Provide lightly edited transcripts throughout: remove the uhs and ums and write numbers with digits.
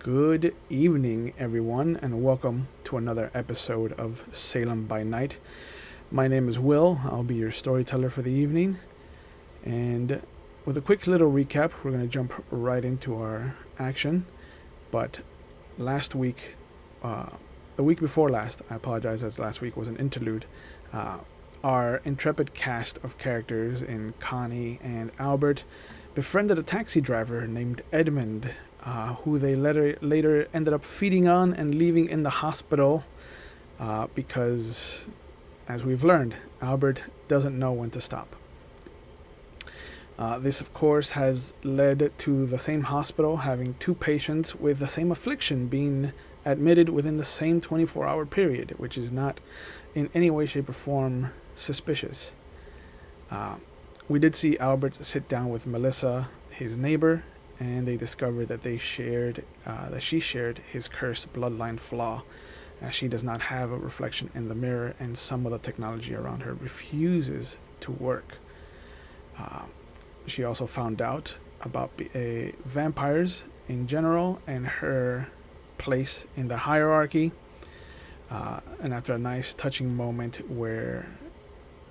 Good evening, everyone, and welcome to another episode of Salem by Night. My name is Will. I'll be your storyteller for the evening. And with a quick little recap, we're going to jump right into our action. But last week, the week before last, I apologize as last week was an interlude, our intrepid cast of characters in Connie and Albert befriended a taxi driver named Edmund, who they later ended up feeding on and leaving in the hospital because, as we've learned, Albert doesn't know when to stop. This, of course, has led to the same hospital having two patients with the same affliction being admitted within the same 24-hour period, which is not in any way, shape, or form suspicious. We did see Albert sit down with Melissa, his neighbor, and they discovered that she shared his cursed bloodline flaw, as she does not have a reflection in the mirror, and some of the technology around her refuses to work. She also found out about vampires in general and her place in the hierarchy. And after a nice touching moment where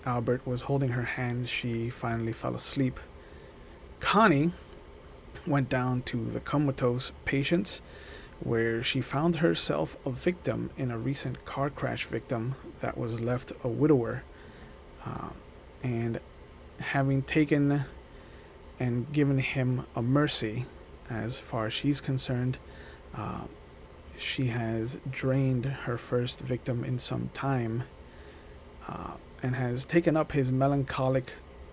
Albert was holding her hand, she finally fell asleep. Connie went down to the comatose patients, where she found herself a victim in a recent car crash victim that was left a widower. And having taken and given him a mercy, as far as she's concerned, she has drained her first victim in some time, and has taken up his melancholic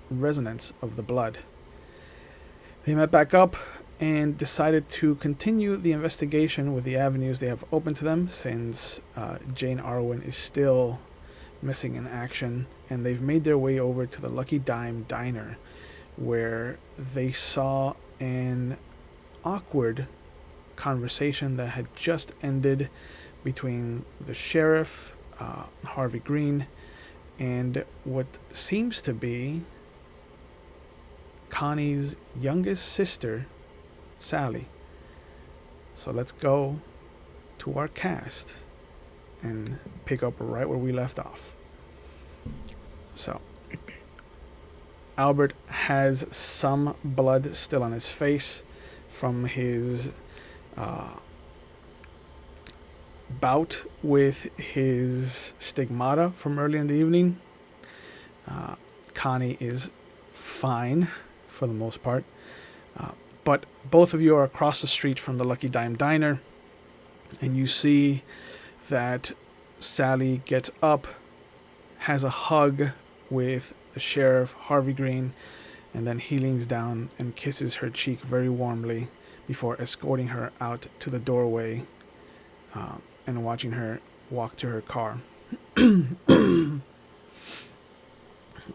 resonance of the blood. They met back up and decided to continue the investigation with the avenues they have open to them, since Jane Arwen is still missing in action, and they've made their way over to the Lucky Dime Diner, where they saw an awkward conversation that had just ended between the sheriff, Harvey Green, and what seems to be Connie's youngest sister, Sally. So let's go to our cast and pick up right where we left off. So Albert has some blood still on his face from his bout with his stigmata from early in the evening. Connie is fine for the most part, but both of you are across the street from the Lucky Dime Diner, and you see that Sally gets up, has a hug with the sheriff, Harvey Green, and then he leans down and kisses her cheek very warmly before escorting her out to the doorway, and watching her walk to her car.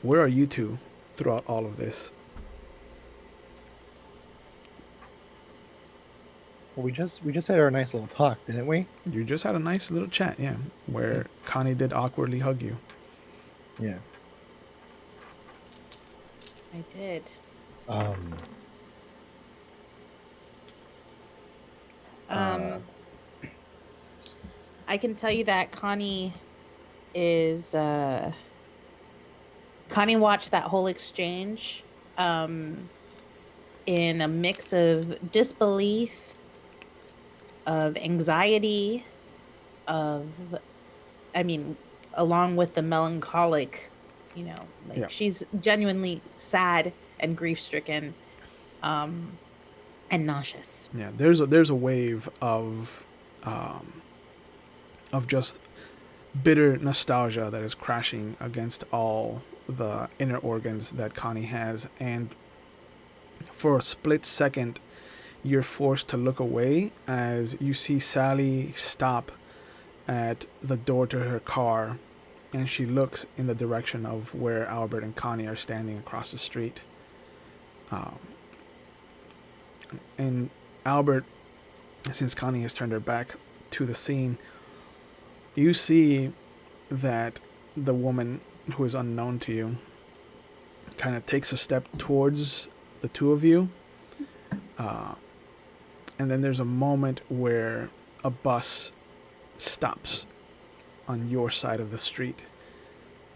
Where are you two throughout all of this? Well, we just had our nice little talk, didn't we? You just had a nice little chat, yeah, where Connie did awkwardly hug you. Yeah. I did. I can tell you that Connie watched that whole exchange in a mix of disbelief, of anxiety, of, I mean, along with the melancholic, like Yeah. she's genuinely sad and grief stricken, and nauseous. Yeah, there's a wave of just bitter nostalgia that is crashing against all the inner organs that Connie has, and for a split second, you're forced to look away as you see Sally stop at the door to her car, and she looks in the direction of where Albert and Connie are standing across the street. Um, and Albert, since Connie has turned her back to the scene, you see that the woman who is unknown to you kind of takes a step towards the two of you. And then there's a moment where a bus stops on your side of the street.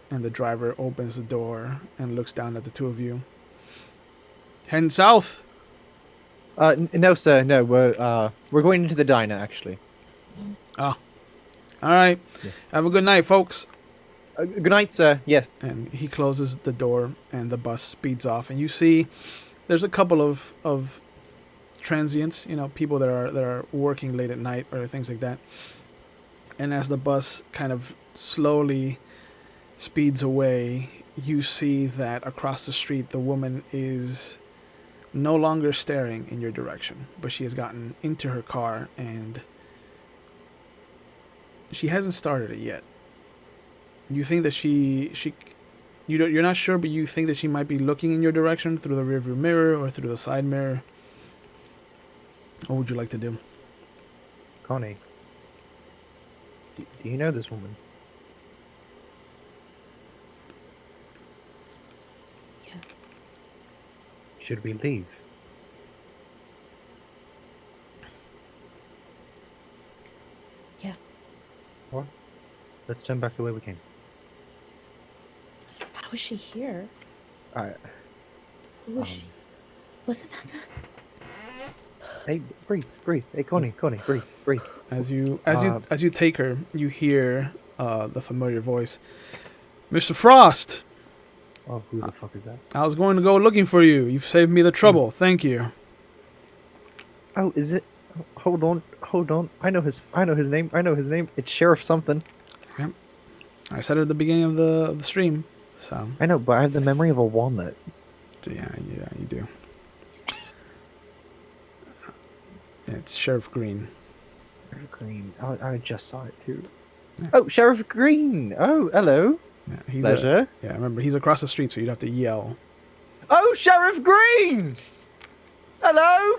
And the driver opens the door and looks down at the two of you. Heading south? No, sir. No, we're going into the diner actually. Oh. Alright. Yeah. Have a good night, folks. Good night, sir. Yes. And he closes the door and the bus speeds off. And you see there's a couple of transients, people that are working late at night or things like that. And as the bus kind of slowly speeds away, you see that across the street the woman is no longer staring in your direction, but she has gotten into her car and she hasn't started it yet. You think that you're not sure, but you think that she might be looking in your direction through the rearview mirror or through the side mirror. What would you like to do? Connie, do you know this woman? Yeah. Should we leave? Yeah. Or let's turn back the way we came. How is she here? Alright. Who was she? Wasn't that the... Hey, breathe. Hey, Connie, breathe. As you take her, you hear the familiar voice. Mr. Frost, Oh, who the fuck is that? I was going to go looking for you. You've saved me the trouble. Thank you. Oh, is it? Hold on. I know his name. It's Sheriff something. Yep. I said it at the beginning of the stream. So I know, but I have the memory of a walnut. yeah, you do. It's Sheriff Green. Sheriff Green. I just saw it too. Yeah. Oh, Sheriff Green. Oh, hello. Yeah, he's Pleasure. remember, he's across the street, so you'd have to yell. Oh, Sheriff Green. Hello.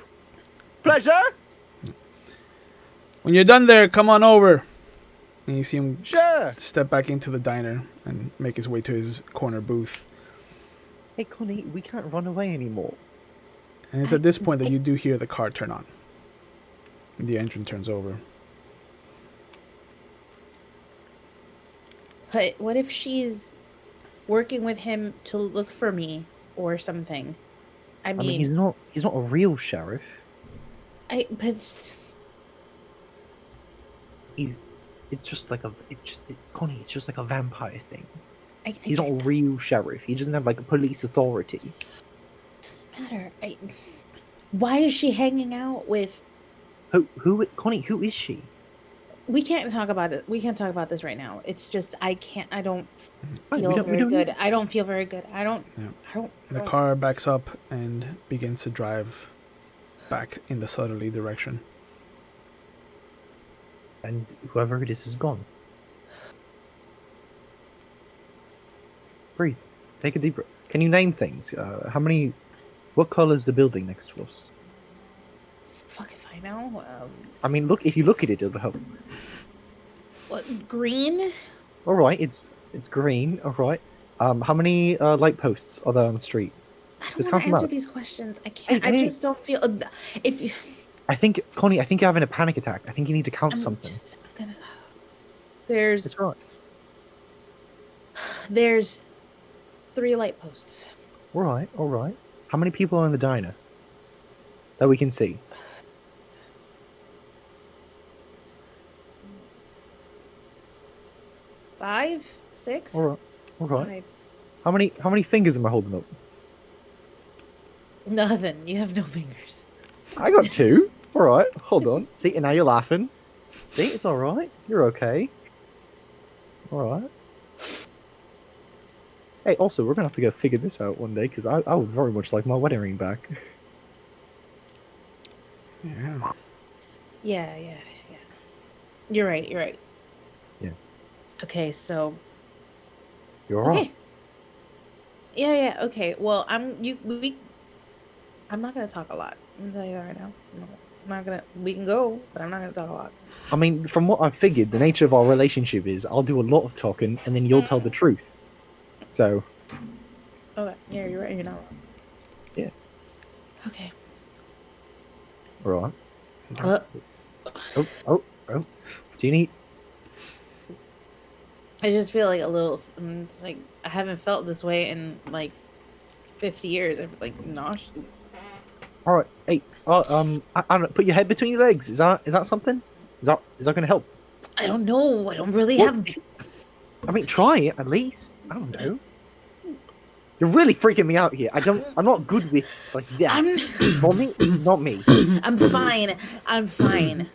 Pleasure. When you're done there, come on over. And you see him Sure. step back into the diner and make his way to his corner booth. Hey, Connie, we can't run away anymore. And it's at this point that you do hear the car turn on. The engine turns over. But what if she's working with him to look for me or something? I I mean, mean, he's not a real sheriff. but Connie, it's just like a vampire thing. I He's not a real sheriff. He doesn't have like a police authority. doesn't matter. Why is she hanging out with? Connie, who is she? We can't talk about it. We can't talk about this right now. It's just I can't. I don't Right, feel we very don't good. need- I don't feel very good. I don't. Yeah. I don't. The car backs up and begins to drive back in the southerly direction. And whoever it is gone. Breathe. Take a deep breath. Can you name things? What color is the building next to us? Fuck if I know. I mean, look. If you look at it, it'll help. What green? All right, it's green. All right. How many light posts are there on the street? I Just don't want count to them answer out. these questions. I can't. Hey, I hey. just don't feel. If you, I think, Connie, I think you're having a panic attack. I think you need to count I'm something. just gonna. There's It's right. 3 light posts. All right. How many people are in the diner that we can see? 5, 6, All right. All right. 5. How many fingers am I holding up? Nothing. You have no fingers. I got 2. All right. Hold on. See, and now you're laughing. See, it's all right. You're okay. All right. Hey, also, we're gonna have to go figure this out one day because I would very much like my wedding ring back. Yeah. Yeah. You're right. Yeah. Okay, so You're all okay. right. Yeah. Okay. Well, I'm not gonna talk a lot. I'm gonna tell you that right now. I'm not gonna. We can go, but I'm not gonna talk a lot. I mean, from what I figured, the nature of our relationship is I'll do a lot of talking and then you'll tell the truth. So, Okay. Yeah, you're right. You're not wrong. yeah. Okay. All right. Uh, Oh. Do you need? I just feel like a little. It's like I haven't felt this way in like 50 years. I'm like nauseous. All right. Hey. I don't know. Put your head between your legs. Is that something? Is that gonna help? I don't know. I don't really Well, have. I mean, try it at least. I don't know. You're really freaking me out here. I'm not good with like that. I'm. For me, not me. I'm fine. I'm fine.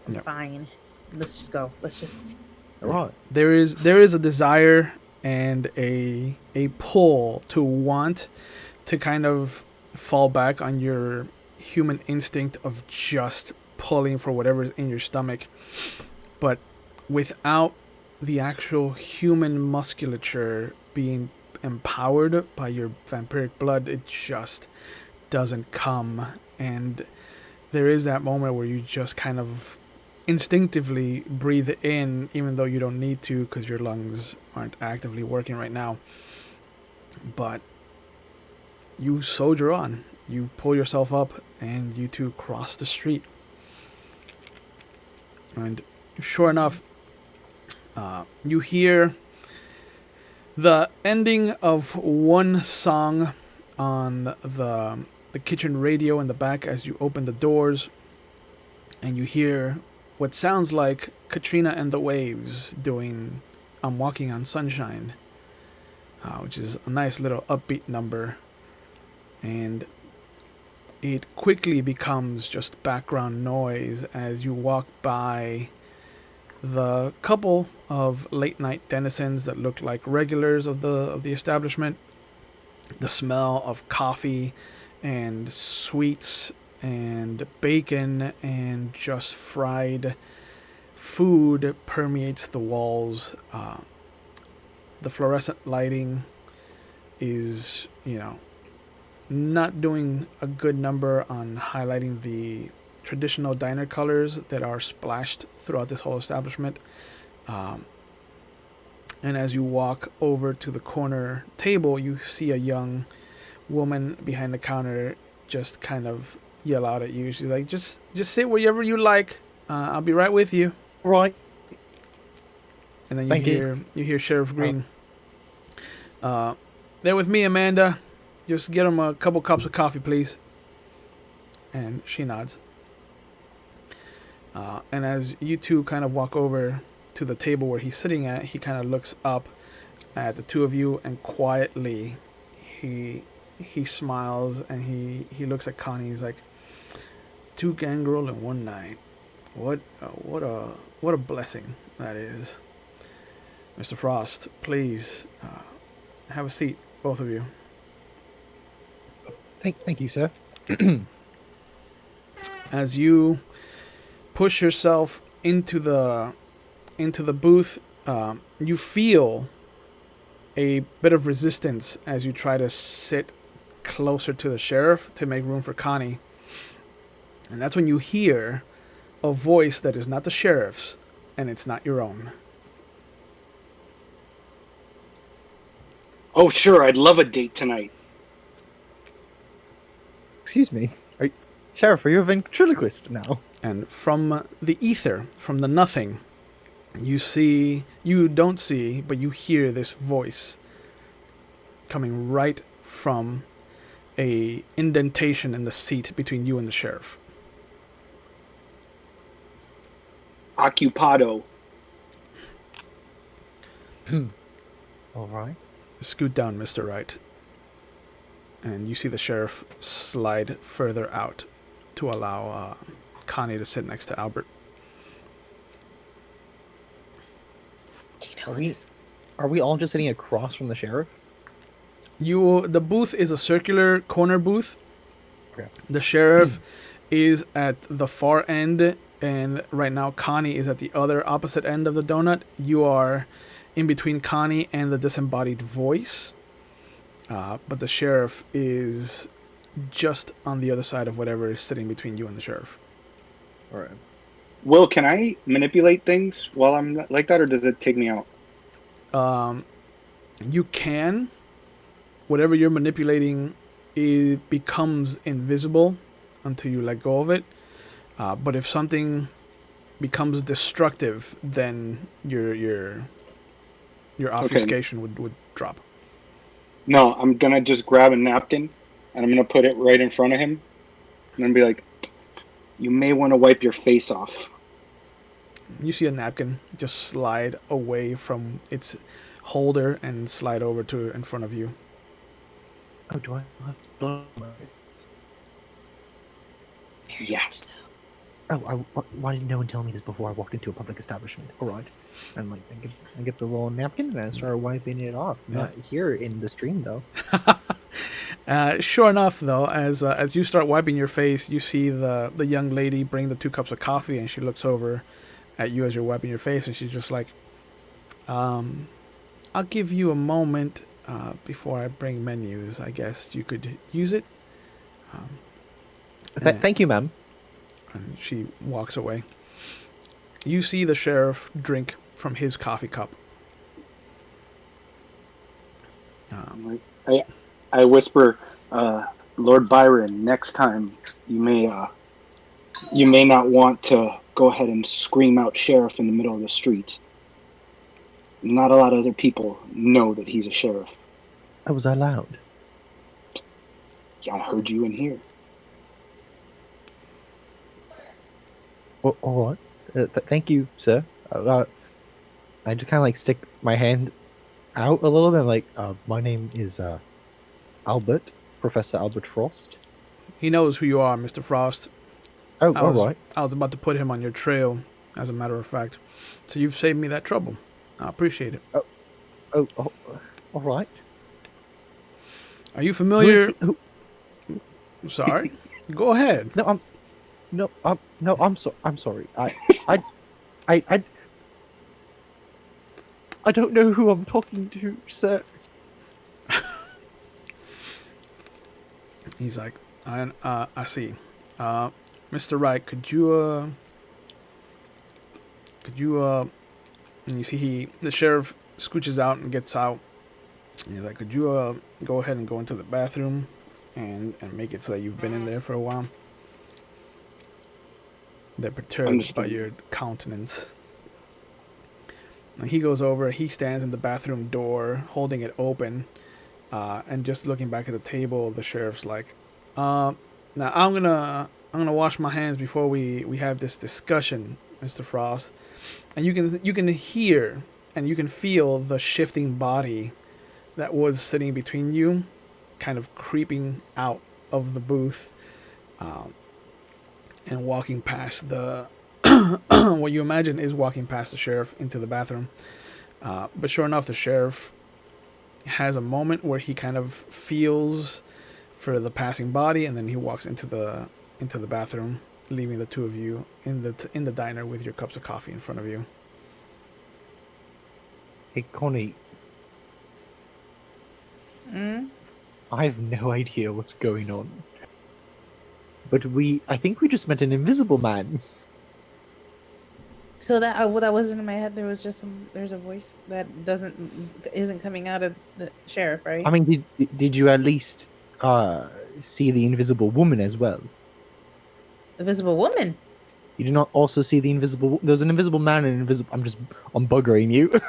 Yeah. Fine. Let's just go. Let's just. All right. There is a desire and a pull to want to kind of fall back on your human instinct of just pulling for whatever's in your stomach, but without the actual human musculature being empowered by your vampiric blood, it just doesn't come. And there is that moment where you just kind of instinctively breathe in, even though you don't need to because your lungs aren't actively working right now. But you soldier on. You pull yourself up and you two cross the street. And sure enough, you hear the ending of one song on the kitchen radio in the back as you open the doors, and you hear what sounds like Katrina and the Waves doing I'm Walking on Sunshine, which is a nice little upbeat number. And it quickly becomes just background noise as you walk by the couple of late night denizens that look like regulars of the establishment. The smell of coffee and sweets and bacon and just fried food permeates the walls. The fluorescent lighting is, not doing a good number on highlighting the traditional diner colors that are splashed throughout this whole establishment. And as you walk over to the corner table, you see a young woman behind the counter just kind of yell out at you. She's like, just sit wherever you like. I'll be right with you. Right. And then Thank you hear Sheriff Green. They're with me, Amanda. Just get him a couple cups of coffee, please. And she nods. And as you two kind of walk over to the table where he's sitting at, he kind of looks up at the two of you, and quietly he smiles and he looks at Connie. He's like, 2 gangrel in one night. What a blessing that is. Mr. Frost, please have a seat, both of you. Thank you, sir. As you push yourself into the booth, you feel a bit of resistance as you try to sit closer to the sheriff to make room for Connie. And that's when you hear a voice that is not the sheriff's, and it's not your own. Oh, sure, I'd love a date tonight. Excuse me. Sheriff, are you a ventriloquist now? And from the ether, from the nothing, you don't see, but you hear this voice coming right from a indentation in the seat between you and the sheriff. Occupado. All right. Scoot down, Mr. Wright. And you see the sheriff slide further out to allow Connie to sit next to Albert. Do you know Are what we- this? Are we all just sitting across from the sheriff? The booth is a circular corner booth. Okay. The sheriff is at the far end, and right now Connie is at the other opposite end of the donut. You are in between Connie and the disembodied voice, but the sheriff is just on the other side of whatever is sitting between you and the sheriff. All right. Will, can I manipulate things while I'm like that, or does it take me out? You can. Whatever you're manipulating, it becomes invisible until you let go of it. But if something becomes destructive, then your obfuscation would drop. No, I'm gonna just grab a napkin and I'm gonna put it right in front of him, and I'm gonna be like, "You may want to wipe your face off." You see a napkin just slide away from its holder and slide over to in front of you. Oh, do I have blood? Very Yeah. much so. Oh, why didn't no one tell me this before I walked into a public establishment? All right. And like, I get the little napkin and I start wiping it off. Yeah. Not here in the stream though. Sure enough, though, as you start wiping your face, you see the young lady bring the 2 cups of coffee, and she looks over at you as you're wiping your face, and she's just like, "I'll give you a moment before I bring menus. I guess you could use it." Thank you, ma'am. And she walks away. You see the sheriff drink from his coffee cup. I'm like, I whisper, "Lord Byron, next time you may not want to go ahead and scream out sheriff in the middle of the street. Not a lot of other people know that he's a sheriff." Oh, was I loud? Yeah, I heard you in here. Well, all right. Thank you, sir. I just kind of like stick my hand out a little bit. Like, my name is Albert, Professor Albert Frost. He knows who you are, Mr. Frost. Oh, I all was, right. I was about to put him on your trail, as a matter of fact. So you've saved me that trouble. I appreciate it. Oh, all right. Are you familiar? Who Sorry. Go ahead. No, I'm sorry. I don't know who I'm talking to, sir. He's like, I see. Mr. Wright, could you and you see the sheriff scooches out and gets out. And he's like, could you go ahead and go into the bathroom and make it so that you've been in there for a while? They're perturbed by Understood. your countenance. And he goes over, he stands in the bathroom door, holding it open, and just looking back at the table, the sheriff's like, now I'm gonna wash my hands before we have this discussion, Mr. Frost. And you can hear and you can feel the shifting body that was sitting between you kind of creeping out of the booth and walking past the what you imagine is walking past the sheriff into the bathroom. But sure enough, the sheriff has a moment where he kind of feels for the passing body, and then he walks into the bathroom, leaving the two of you in the diner with your cups of coffee in front of you. Hey, Connie, Mm? I have no idea what's going on. But I think we just met an invisible man. So that wasn't in my head. There was just there's a voice that isn't coming out of the sheriff, right? I mean, did you at least see the invisible woman as well? The visible woman. You did not also see the invisible. There's an invisible man and an invisible. I'm buggering you.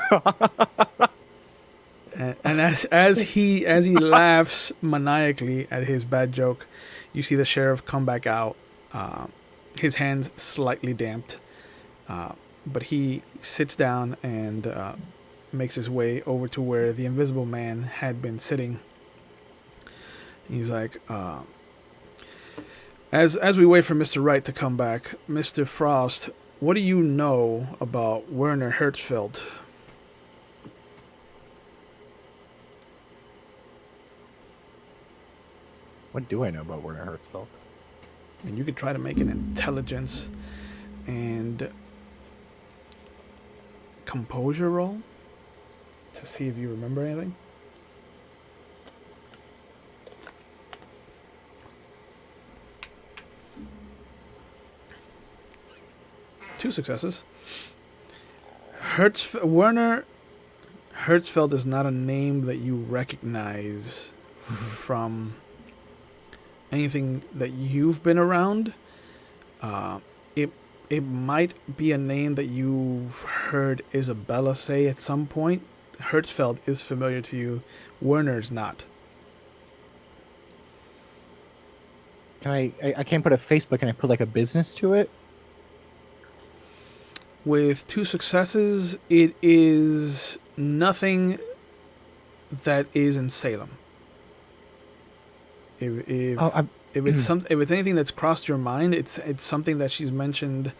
And as he laughs maniacally at his bad joke, you see the sheriff come back out, his hands slightly damped, but he sits down and makes his way over to where the Invisible Man had been sitting. He's like, as we wait for Mr. Wright to come back, Mr. Frost, what do you know about Werner Hertzfeld? What do I know about Werner Hertzfeld? And you could try to make an intelligence and composure roll to see if you remember anything. Two successes. Werner Hertzfeld is not a name that you recognize from anything that you've been around. It might be a name that you've heard Isabella say at some point. Hertzfeld is familiar to you. Werner's not. Can I can't put a face, but can I put like a business to it? With two successes, it is nothing that is in Salem. If it's anything that's crossed your mind, it's something that she's mentioned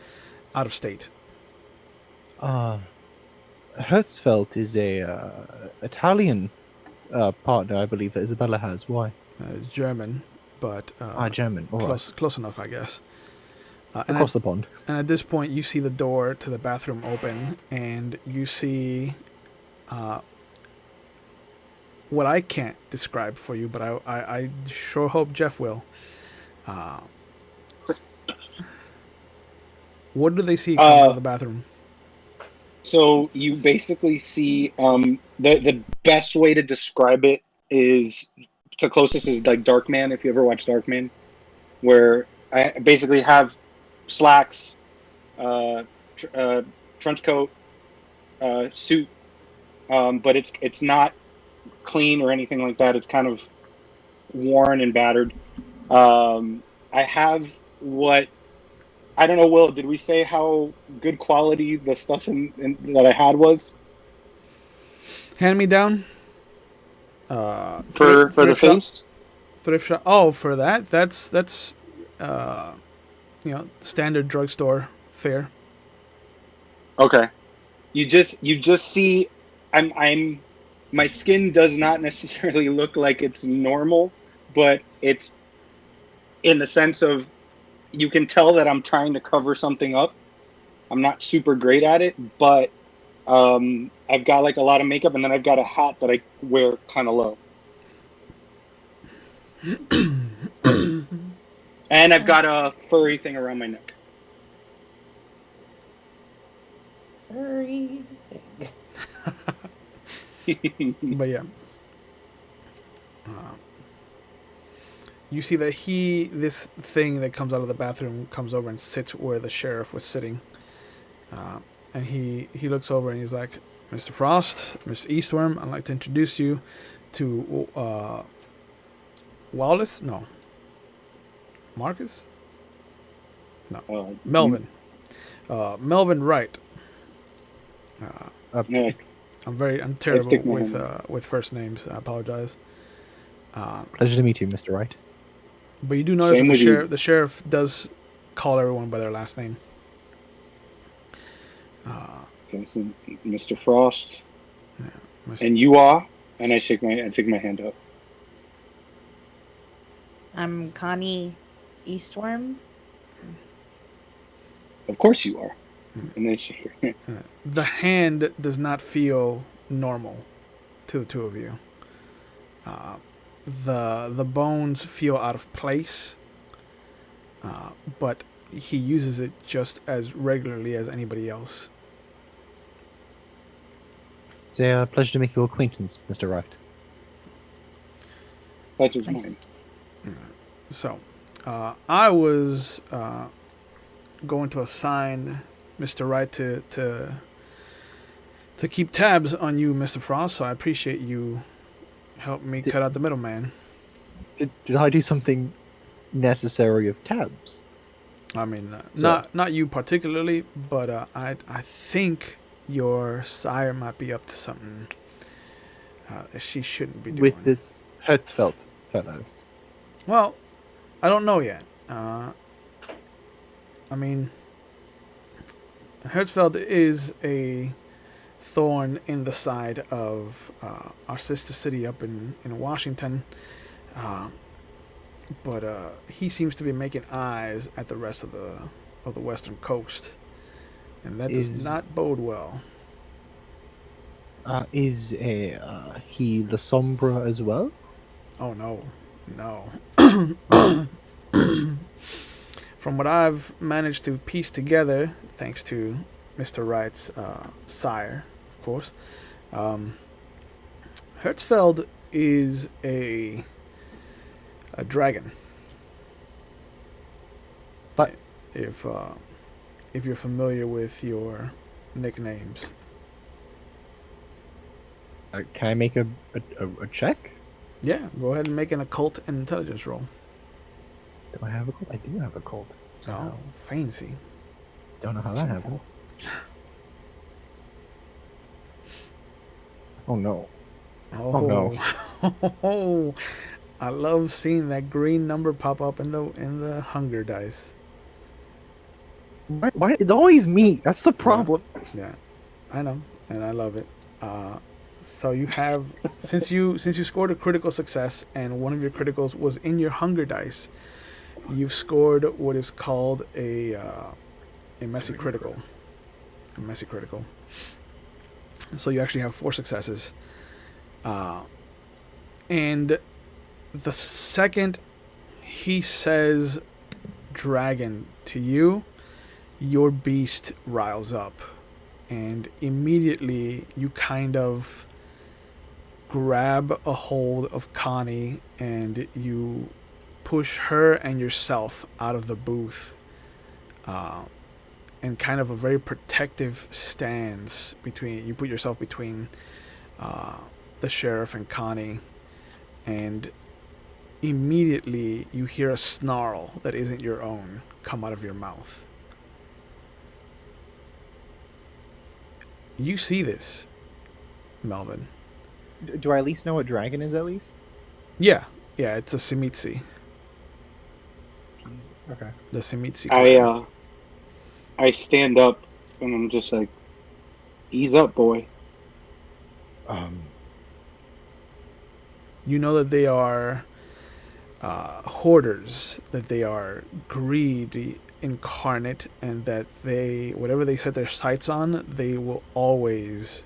out of state. Hertzfeld is a Italian partner, I believe, that Isabella has. Why? German, but German. All right. close enough, I guess. Across the pond. And at this point, you see the door to the bathroom open, and you see what I can't describe for you, but I sure hope Jeff will. What do they see come out of the bathroom? So you basically see the best way to describe it is the closest is like Darkman. If you ever watch Darkman, where I basically have slacks, trench coat, suit, but it's not clean or anything like that. It's kind of worn and battered. I have what I don't know. Will, did we say how good quality the stuff that I had was? Hand me down. For the face. Thrift shop. Oh, for that. That's standard drugstore fare. Okay. You just see I'm my skin does not necessarily look like it's normal, but it's in the sense of you can tell that I'm trying to cover something up. I'm not super great at it, but I've got like a lot of makeup, and then I've got a hat that I wear kind of low. And I've got a furry thing around my neck. Furry thing. But yeah. You see that this thing that comes out of the bathroom comes over and sits where the sheriff was sitting. And he looks over and he's like, Mr. Frost, Mr. Eastworm, I'd like to introduce you to Wallace? No. Marcus? No. Melvin. Melvin Wright. Yeah. I'm terrible with first names. I apologize. Pleasure to meet you, Mr. Wright. But you do notice Same that with you. the sheriff does call everyone by their last name. Okay, so Mr. Frost, Mr. and you are, and I take my hand up. I'm Connie Eastworm. Of course you are. And then she, The hand does not feel normal to the two of you. The bones feel out of place, but he uses it just as regularly as anybody else. It's a pleasure to make your acquaintance, Mr. Wright. that was Nice. mine. So, I was going to assign Mr. Wright to keep tabs on you, Mr. Frost. So I appreciate you helping me cut out the middleman. Did I do something necessary of tabs? I mean, So- not you particularly, but I think your sire might be up to something that she shouldn't be doing. With this Hertzfeld fellow. Well, I don't know yet. I mean, Hertzfeld is a thorn in the side of our sister city up in Washington. But he seems to be making eyes at the rest of the western coast, and that does not bode well. Is he the Sombra as well? Oh no, no. From what I've managed to piece together, thanks to Mr. Wright's sire, of course, Hertzfeld is a dragon. But If you're familiar with your nicknames. can I make a check? Yeah, go ahead and make an occult and intelligence roll. Do I have a cult? I do have a cult. Oh, fancy. Don't know how that happened. Oh no. Oh, no. Oh, I love seeing that green number pop up in the hunger dice. Why? It's always me. That's the problem. Yeah, I know, and I love it. So you have since you scored a critical success, and one of your criticals was in your hunger dice, you've scored what is called a messy critical. A messy critical. So you actually have 4 successes. And the second he says dragon to you, your beast riles up. And immediately you kind of grab a hold of Connie and you push her and yourself out of the booth. And kind of a very protective stance between you put yourself between the sheriff and Connie, and immediately you hear a snarl that isn't your own come out of your mouth. You see this, Melvin. Do I at least know what dragon is at least? Yeah, it's a Simitsi. Okay. The Simitsi. I stand up and I'm just like, ease up, boy. You know that they are hoarders, that they are greed incarnate, and that they, whatever they set their sights on, they will always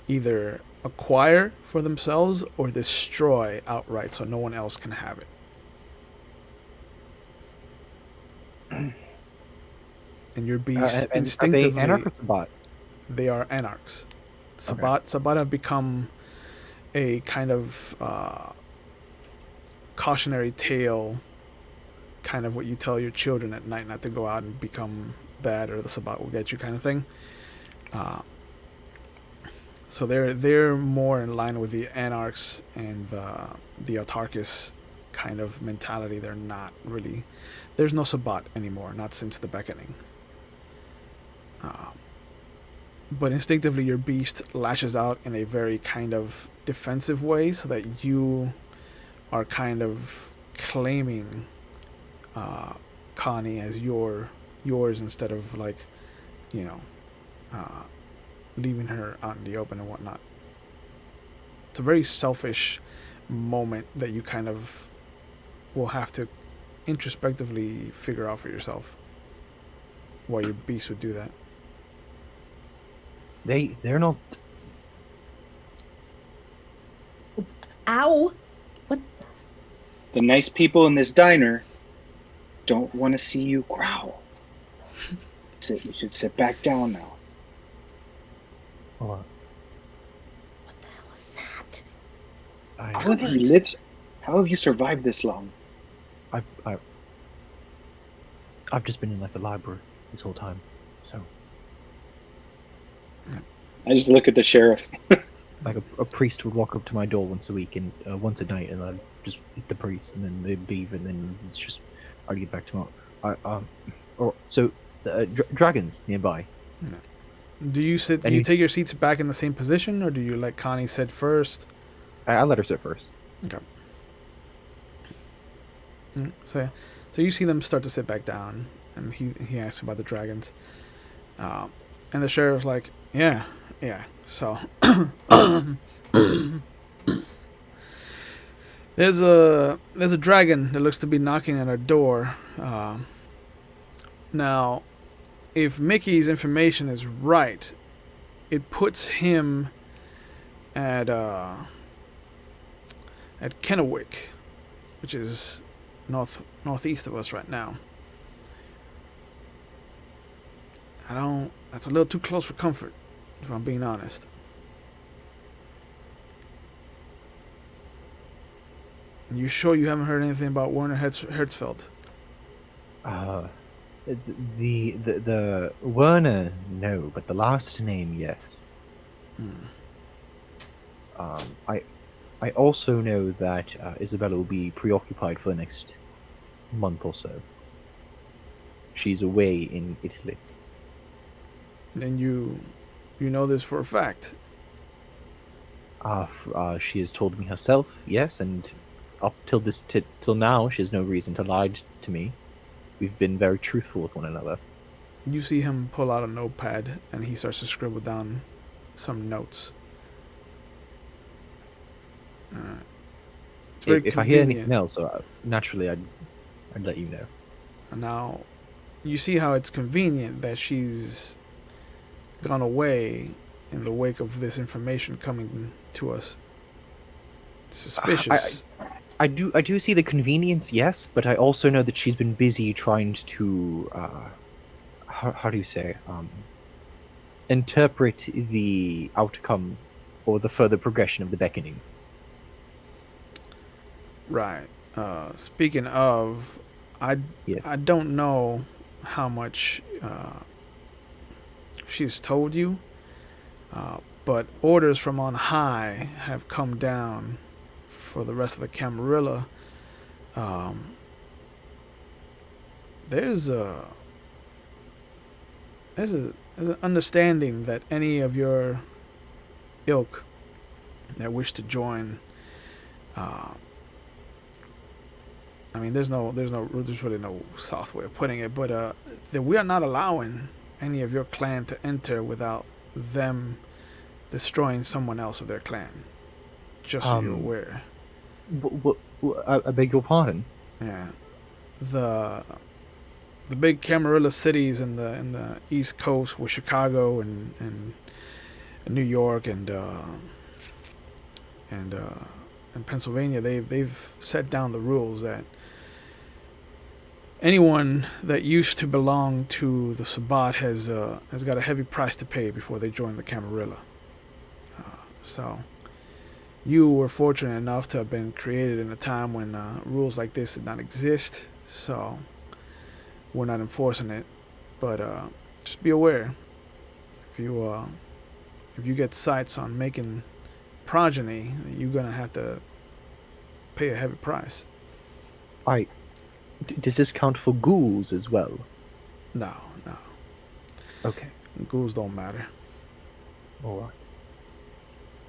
either acquire for themselves or destroy outright so no one else can have it. And your beast instinctively... Are they anarch or Sabbat? They are anarchs. Sabbat have become a kind of cautionary tale, kind of what you tell your children at night not to go out and become bad or the Sabbat will get you kind of thing. So they're more in line with the anarchs and the autarchist kind of mentality. They're not really... There's no Sabbat anymore, not since the Beckoning. But instinctively your beast lashes out in a very kind of defensive way so that you are kind of claiming Connie as yours instead of leaving her out in the open and whatnot. It's a very selfish moment that you kind of will have to introspectively figure out for yourself why your beast would do that. They're not. Ow! What? The nice people in this diner don't want to see you growl. You should sit back down now. What? What the hell was that? How have you survived this long? I've just been in like the library this whole time, so. I just look at the sheriff. Like a priest would walk up to my door once a week and once a night, and I'd just eat the priest, and then they'd leave, and then it's just I'd get back tomorrow. So dragons nearby. No. Do you sit? Do And you you- take your seats back in the same position, or do you let Connie sit first? I'll let her sit first. Okay. So you see them start to sit back down, and he asks about the dragons, and the sheriff's like, yeah. So there's a dragon that looks to be knocking at our door. Now, if Mickey's information is right, it puts him at Kennewick, which is northeast of us right now. That's a little too close for comfort, if I'm being honest. You sure you haven't heard anything about Werner Hertzfeld? The Werner, no, but the last name, yes. I also know that Isabella will be preoccupied for the next month or so. She's away in Italy. Then you know this for a fact. She has told me herself, yes, and up till till now, she has no reason to lie to me. We've been very truthful with one another. You see him pull out a notepad and he starts to scribble down some notes. It's very If I hear convenient. anything else, naturally I'd let you know. Now, you see how it's convenient that she's gone away in the wake of this information coming to us. Suspicious. I do see the convenience, yes, but I also know that she's been busy trying to how do you say interpret the outcome or the further progression of the beckoning. Right. Speaking of, Yes. I don't know how much she's told you, but orders from on high have come down for the rest of the Camarilla. There's an understanding that any of your ilk that wish to join. I mean, there's really no soft way of putting it, but that we are not allowing any of your clan to enter without them destroying someone else of their clan. Just so you're aware. I beg your pardon. Yeah, the big Camarilla cities in the East Coast with Chicago and New York and Pennsylvania, they've set down the rules that anyone that used to belong to the Sabbat has got a heavy price to pay before they join the Camarilla. So you were fortunate enough to have been created in a time when rules like this did not exist. So we're not enforcing it, but just be aware if you get sights on making progeny, you're gonna have to pay a heavy price. Does this count for ghouls as well? No. Okay. Ghouls don't matter. All right.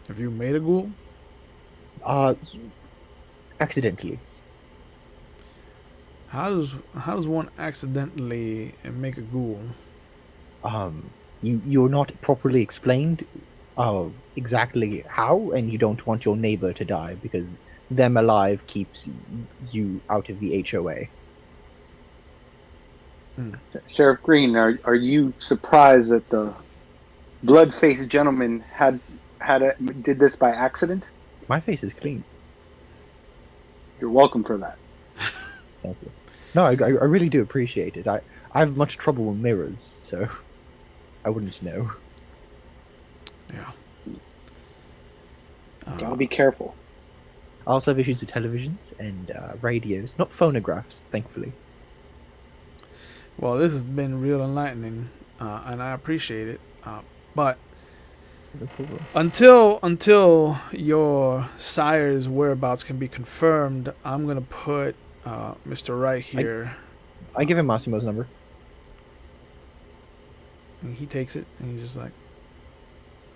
Have you made a ghoul? Accidentally. How does one accidentally make a ghoul? You're not properly explained exactly how, and you don't want your neighbor to die because them alive keeps you out of the HOA. Sheriff Green, are you surprised that the blood-faced gentleman did this by accident? My face is clean. You're welcome for that. Thank you. No, I really do appreciate it. I have much trouble with mirrors, so I wouldn't know. Yeah. Gotta be careful. I also have issues with televisions and radios, not phonographs, thankfully. Well, this has been real enlightening, and I appreciate it. But until your sire's whereabouts can be confirmed, I'm gonna put Mr. Wright here. I give him Massimo's number. And he takes it, and he's just like,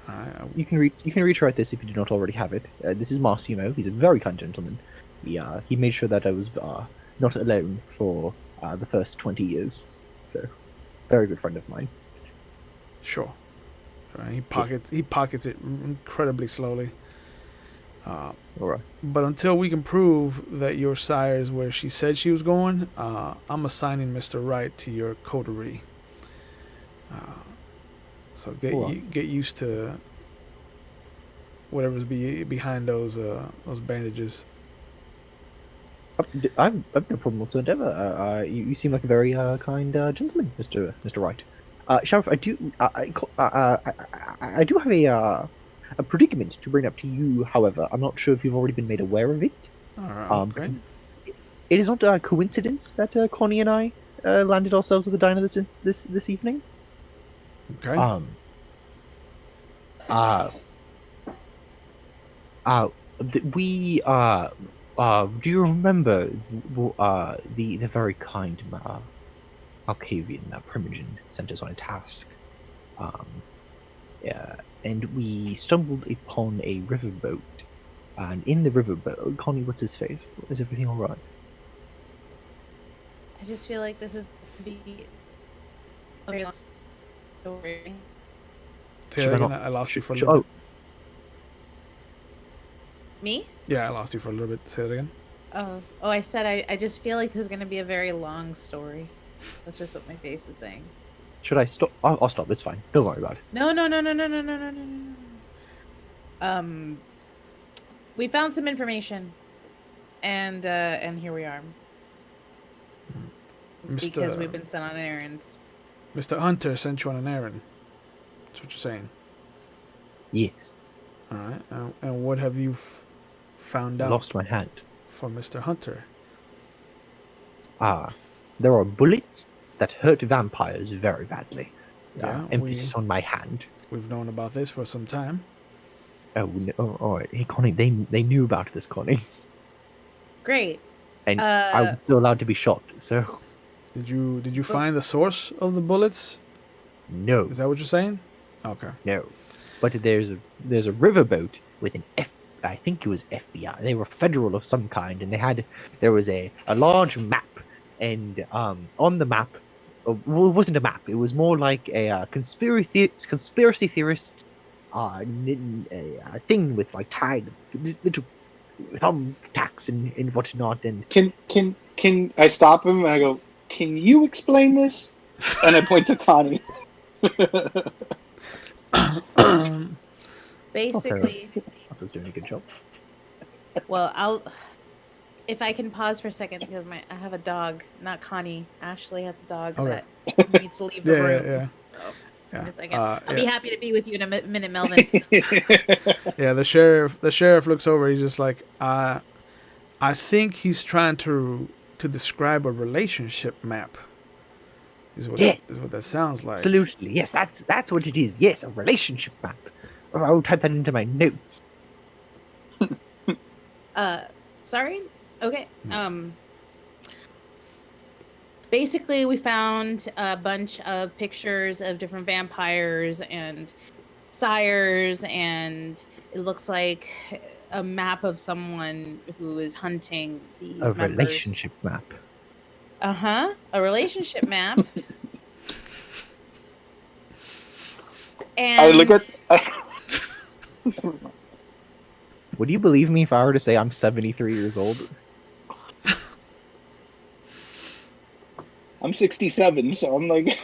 all right. You can reach this if you do not already have it. This is Massimo. He's a very kind gentleman. He made sure that I was not alone for the first 20 years. So, very good friend of mine. Sure. He pockets it incredibly slowly. All right. But until we can prove that your sire is where she said she was going, I'm assigning Mr. Wright to your coterie. So get used to whatever's behind those bandages. I've no problem whatsoever. You seem like a very kind gentleman, Mr. Wright. Sheriff, I do have a predicament to bring up to you. However, I'm not sure if you've already been made aware of it. All right, great. It is not a coincidence that Connie and I landed ourselves at the diner this evening. Okay. Do you remember the very kind Alcavian Primogen sent us on a task? And we stumbled upon a riverboat, and in the riverboat, Connie, what's his face? Is everything all right? I just feel like this is going to be a very long story. I lost you for a little bit. Me? Yeah, I lost you for a little bit. Say it again. Oh, I said I just feel like this is going to be a very long story. That's just what my face is saying. Should I stop? I'll stop. It's fine. Don't worry about it. No. We found some information, and here we are. Because we've been sent on errands. Mr. Hunter sent you on an errand. That's what you're saying. Yes. All right. And what have you found out? Lost my hand. For Mr. Hunter. There are bullets that hurt vampires very badly. Yeah, emphasis on my hand. We've known about this for some time. Oh, no. All right. Hey, Connie, they knew about this, Connie. Great. And I was still allowed to be shot, so... Did you find the source of the bullets? No. Is that what you're saying? Okay. No. But there's a riverboat with I think it was FBI. They were federal of some kind, and there was a large map, and on the map, well, it wasn't a map. It was more like a conspiracy theorist thing with like tied little thumbtacks and whatnot. And can I stop him? And I go, can you explain this? And I point to Connie. Basically, I was doing a good job. Well, if I can pause for a second because I have a dog, not Connie. Ashley has a dog that needs to leave the room. Yeah. So in a second. I'll be happy to be with you in a minute, Melvin. Yeah, the sheriff looks over. He's just like, I think he's trying to describe a relationship map. Is what that sounds like. Absolutely, yes, that's what it is. Yes, a relationship map. I'll type that into my notes. Sorry? Okay. Basically, we found a bunch of pictures of different vampires and sires, and it looks like a map of someone who is hunting these members. Relationship map. A relationship map. And I look at... Would you believe me if I were to say I'm 73 years old? I'm 67, so I'm like...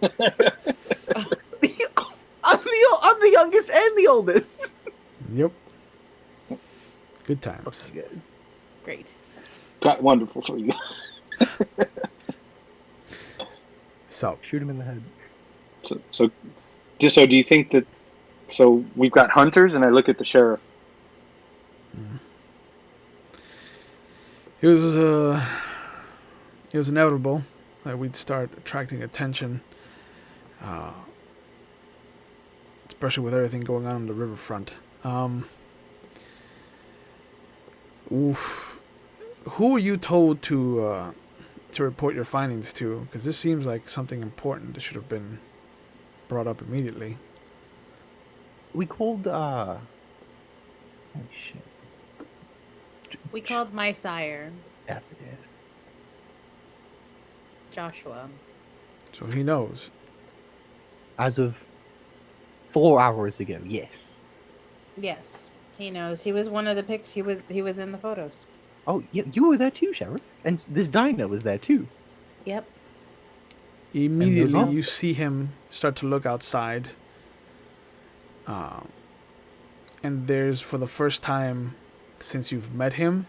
I'm the youngest and the oldest. Yep. Good times. Great. Got wonderful for you. So shoot him in the head. So do you think that? So we've got hunters, and I look at the sheriff. It was inevitable that we'd start attracting attention, especially with everything going on the riverfront. Who were you told to to report your findings to? Because this seems like something important that should have been brought up immediately. We called oh shit. We called my sire, That's it. Joshua. So he knows. As of 4 hours ago, yes. Yes, he knows. He was one of the pics. He was in the photos. Oh, yeah, you were there too, Sheriff. And this diner was there too. Yep. Immediately, also- you see him start to look outside. And there's, for the first time since you've met him,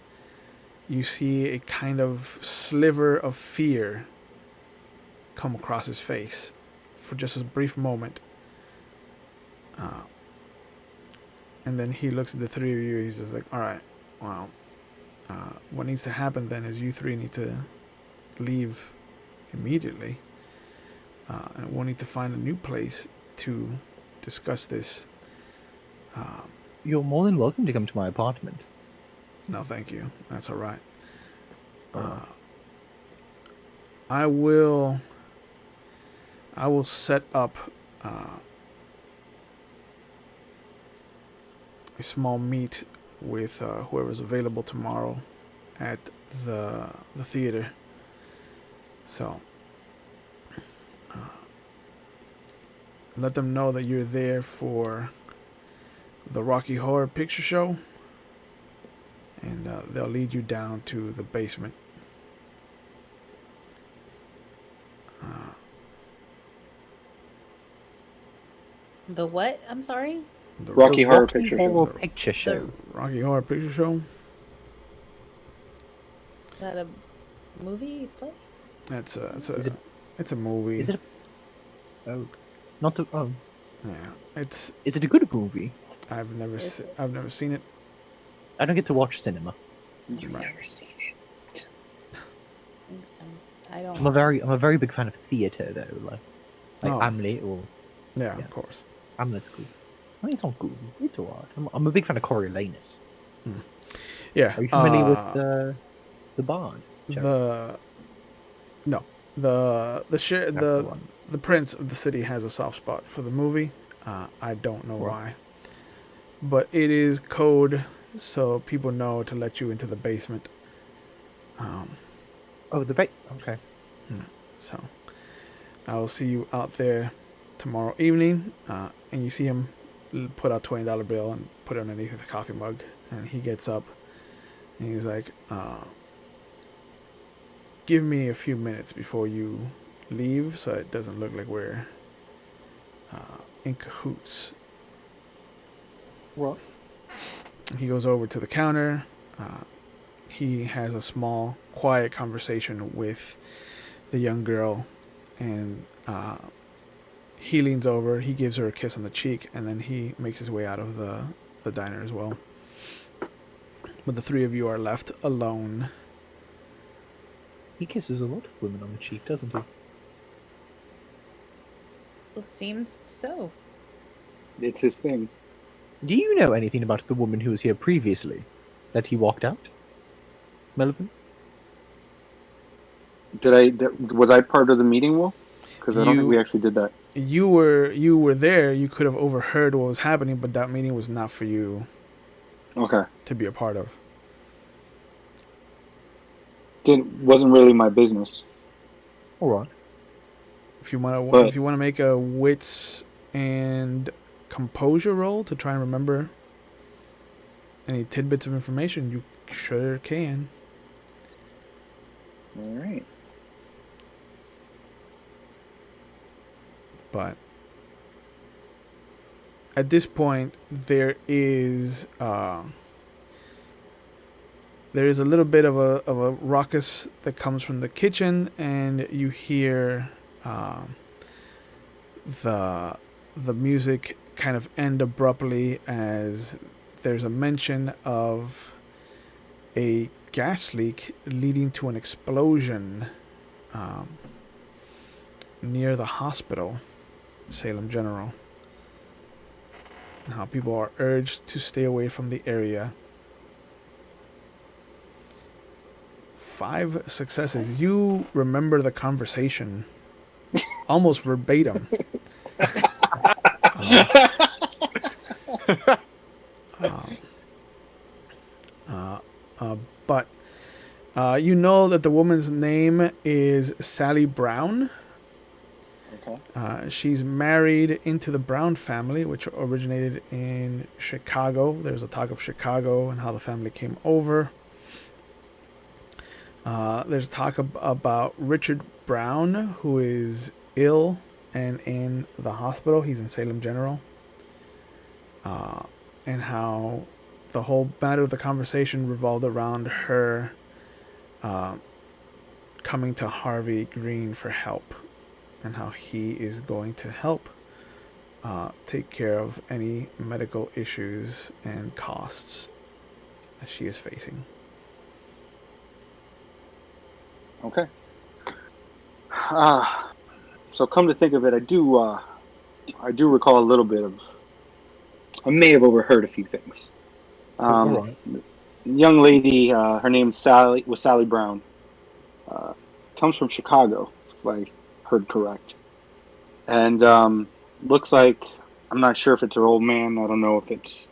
you see a kind of sliver of fear come across his face for just a brief moment. And then he looks at the three of you. He's just like, all right, well, what needs to happen then is you three need to leave immediately. And we'll need to find a new place to discuss this. You're more than welcome to come to my apartment. No, thank you. That's all right. I will set up a small meet with whoever's available tomorrow at the theater. So let them know that you're there for the Rocky Horror Picture Show, and they'll lead you down to the basement. The what? I'm sorry. The Rocky Horror Rocky Picture Horror Show. Picture Show. Rocky Horror Picture Show. Is that a movie play? It's Is it- a movie. Is it a... Oh. Not the... Oh. Yeah, it's. Is it a good movie? I've never Is it? I've never seen it. I don't get to watch cinema. You've Right. never seen it. I don't. I'm a very big fan of theater though, like Oh. Hamlet or Yeah, Yeah. of course. Hamlet's good. I mean, it's not good. It's alright. I'm a big fan of Coriolanus. Yeah. Are you familiar with the Bard? the? No, the That's the one. the prince of the city has a soft spot for the movie. I don't know Right. why, but it is code, so people know to let you into the basement. Oh, the bait. Okay. So I will see you out there tomorrow evening, and you see him put out $20 bill and put it underneath his coffee mug, and he gets up and he's like, give me a few minutes before you leave so it doesn't look like we're in cahoots. What? He goes over to the counter. He has a small, quiet conversation with the young girl, and he leans over. He gives her a kiss on the cheek, and then he makes his way out of the diner as well. But the three of you are left alone. He kisses a lot of women on the cheek, doesn't he? It seems so. It's his thing. Do you know anything about the woman who was here previously? That he walked out? Melvin? Was I part of the meeting, Will? Because I don't You- think we actually did that. You were there. You could have overheard what was happening, but that meeting was not for you Okay. to be a part of. Wasn't really my business. Alright. If you want But- to make a wits and composure roll to try and remember any tidbits of information, you sure can. All right. But at this point, there is a little bit of a ruckus that comes from the kitchen, and you hear the music kind of end abruptly as there's a mention of a gas leak leading to an explosion near the hospital, Salem General. And how people are urged to stay away from the area. 5 successes. You remember the conversation almost verbatim. But you know that the woman's name is Sally Brown. Okay. She's married into the Brown family, which originated in Chicago. There's a talk of Chicago and how the family came over. There's talk about Richard Brown, who is ill and in the hospital. He's in Salem General. And how the whole matter of the conversation revolved around her coming to Harvey Green for help, and how he is going to help take care of any medical issues and costs that she is facing. Okay. So come to think of it, I do recall a little bit of. I may have overheard a few things. Alright. Young lady, her name was Sally Brown. Comes from Chicago, if I heard correct. And looks like, I'm not sure if it's her old man. I don't know if it's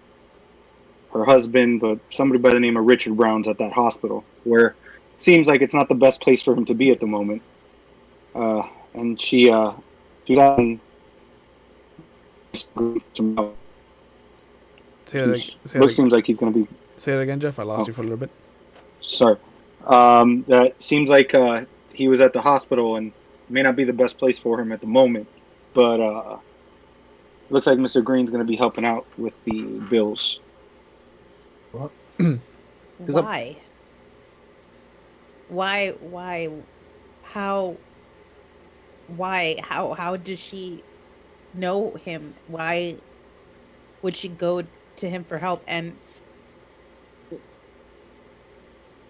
her husband, but somebody by the name of Richard Brown's at that hospital, where it seems like it's not the best place for him to be at the moment. And she's having some. Seems like he's going to be. Say it again, Jeff. I lost you for a little bit. Sorry. That seems like he was at the hospital and may not be the best place for him at the moment. But looks like Mr. Green's going to be helping out with the bills. What? Why? Why? How? Why? How does she know him? Why would she go to him for help? And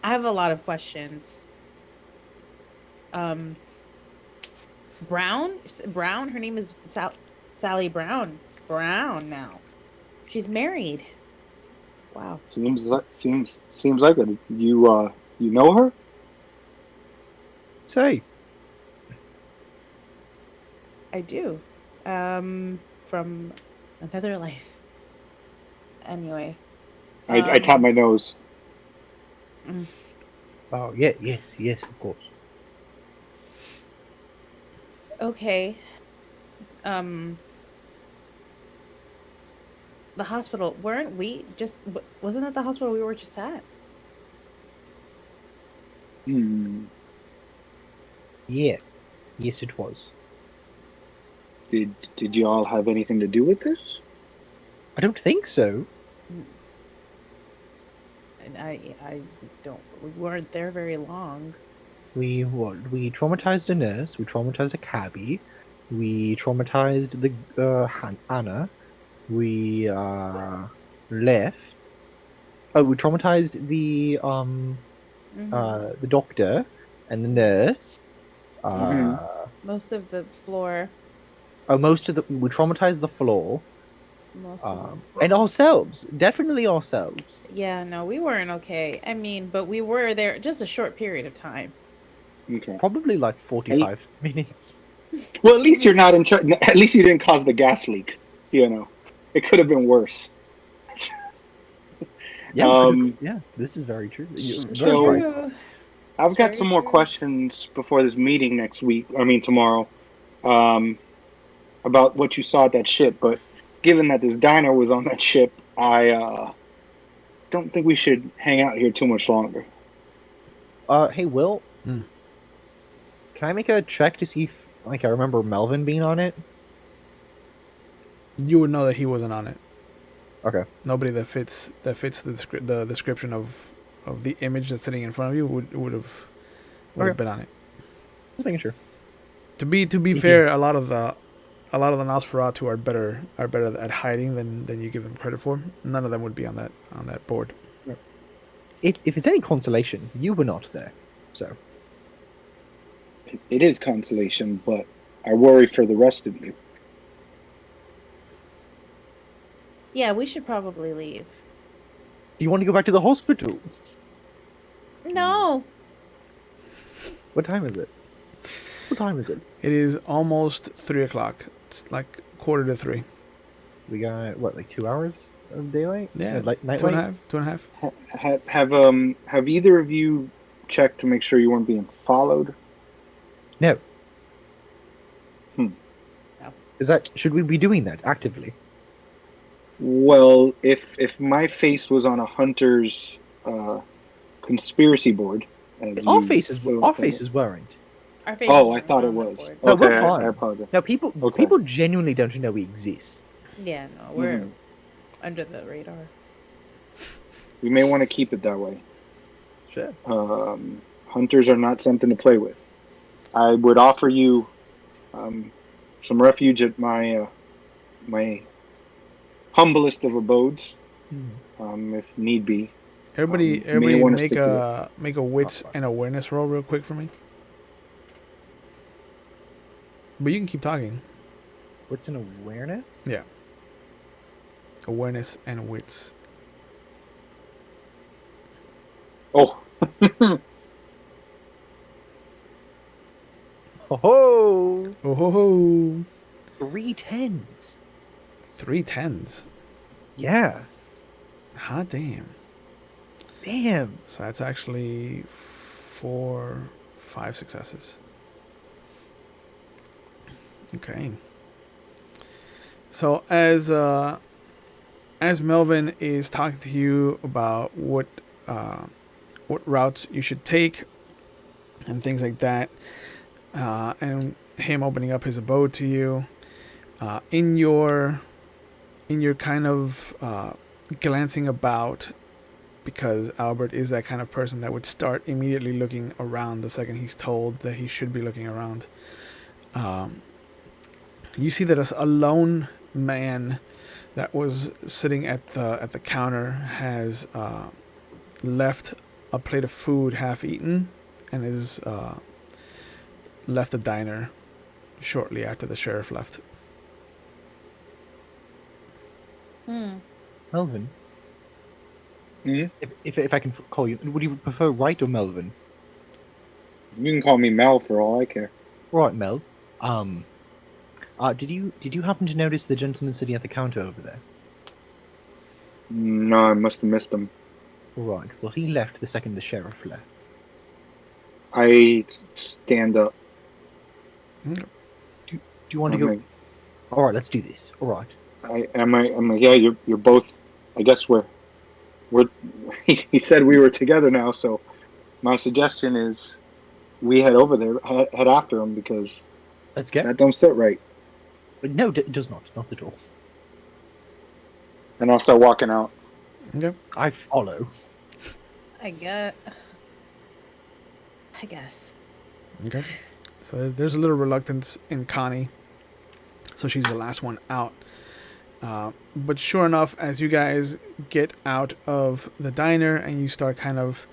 I have a lot of questions. Brown, her name is Sally Brown. Brown now. She's married. Wow. Seems like it. You know her? Say, I do. From another life. Anyway. I tap my nose. oh yeah, yes, of course. Okay. The hospital, weren't we just, wasn't that the hospital we were just at? Yeah, yes, it was. Did you all have anything to do with this? I don't think so. And I don't, we weren't there very long. We traumatized a nurse. We traumatized a cabbie. We traumatized the Anna. We left. Oh, we traumatized the doctor and the nurse. Most of the floor. We traumatized the floor. Most of them. And ourselves. Definitely ourselves. Yeah, no, we weren't okay. I mean, but we were there just a short period of time. Okay. Probably like 45 minutes. Well, at least you're not in charge. At least you didn't cause the gas leak. You know, it could have been worse. Yeah, yeah, this is very true. So, right. I've got some more questions before this meeting tomorrow, about what you saw at that ship. But given that this diner was on that ship, I don't think we should hang out here too much longer. Hey, Will. Can I make a check to see if, I remember Melvin being on it? You would know that he wasn't on it. Okay. Nobody that fits the description of the image that's sitting in front of you would have been on it. Just making sure. To be fair, a lot of the Nosferatu are better at hiding than you give them credit for. None of them would be on that board. If it's any consolation, you were not there, so. It is consolation, but I worry for the rest of you. Yeah, we should probably leave. Do you want to go back to the hospital? No. What time is it? What time is it? It is almost 3 o'clock. It's like 2:45. We got what, like 2 hours of daylight? Yeah, Like night two and a light? half. 2.5. Have either of you checked to make sure you weren't being followed? No. Hmm. Should we be doing that actively? Well, if my face was on a hunter's conspiracy board, as Our you faces weren't. Our faces Oh, I weren't thought it on the was. board. No, Okay, we're fine. I apologize. No, people Okay. people genuinely don't know we exist. Yeah, no, we're Mhm. under the radar. We may want to keep it that way. Sure. Hunters are not something to play with. I would offer you some refuge at my my humblest of abodes, if need be. Everybody, you may wanna make stick to make a wits and awareness roll real quick for me. But you can keep talking. What's an awareness? Yeah. Awareness and wits. Oh, Oh, Oh ho ho! 3 10s. 3 10s. Yeah. Hot damn. Damn. So that's actually 5 successes. Okay. So as Melvin is talking to you about what routes you should take and things like that, and him opening up his abode to you, in your kind of glancing about, because Albert is that kind of person that would start immediately looking around the second he's told that he should be looking around. You see that a lone man that was sitting at the counter has left a plate of food half eaten and is left the diner shortly after the sheriff left. Melvin. Hmm? If I can call you, would you prefer Wright or Melvin? you can call me Mel for all I care. Right, Mel. Did you happen to notice the gentleman sitting at the counter over there? No, I must have missed him. Right. Well, he left the second the sheriff left. I stand up. Do you want to go? All right, let's do this. All right. I'm like, yeah, you're both. I guess we're. He said we were together now, so my suggestion is we head over there, head after him, because Let's go. that don't sit right. But no, it does not. Not at all. And I'll start walking out. Okay. I follow. I guess. Okay. So there's a little reluctance in Connie. So she's the last one out. But sure enough, as you guys get out of the diner and you start kind of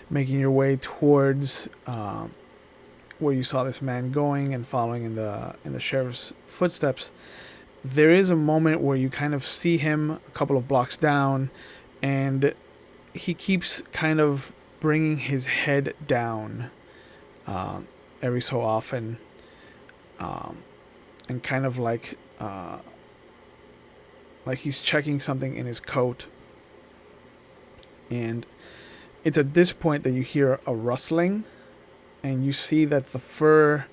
making your way towards where you saw this man going and following in the sheriff's footsteps, there is a moment where you kind of see him a couple of blocks down, and he keeps kind of bringing his head down every so often, and kind of like he's checking something in his coat. And it's at this point that you hear a rustling, and you see that the fur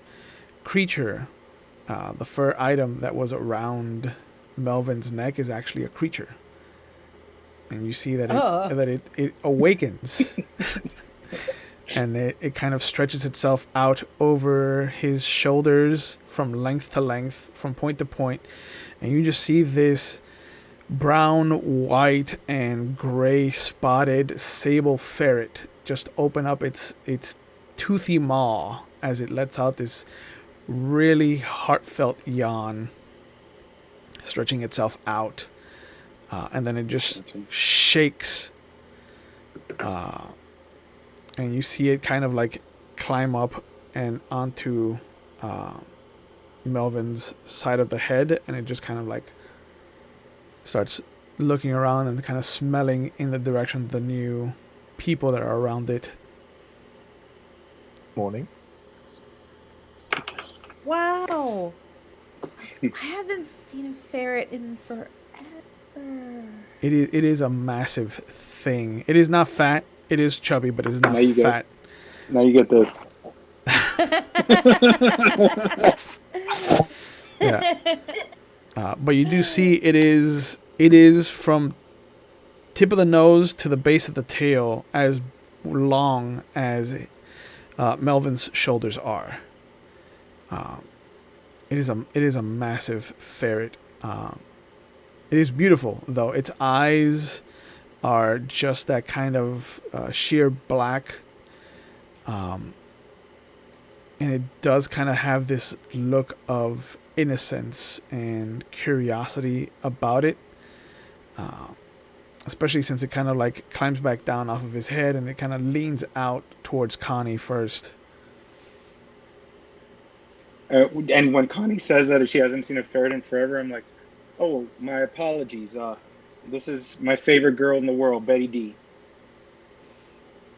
creature, the fur item that was around Melvin's neck, is actually a creature. And you see that it awakens. And it kind of stretches itself out over his shoulders from length to length, from point to point. And you just see this brown, white, and gray spotted sable ferret just open up its toothy maw as it lets out this really heartfelt yawn, stretching itself out. And then it just shakes. And you see it kind of like climb up and onto Melvin's side of the head, and it just kind of like starts looking around and kind of smelling in the direction of the new people that are around it. Morning. Wow. I haven't seen a ferret in forever. It is a massive thing. It is not fat. It is chubby, but it is not Now you fat. Now you get this. Yeah. But you do see it is from tip of the nose to the base of the tail as long as Melvin's shoulders are. It is a massive ferret. It is beautiful though. Its eyes are just that kind of sheer black, and it does kind of have this look of innocence and curiosity about it. Especially since it kind of like climbs back down off of his head and it kind of leans out towards Connie first. And when Connie says that she hasn't seen a ferret in forever, I'm like, oh, my apologies. This is my favorite girl in the world, Betty D.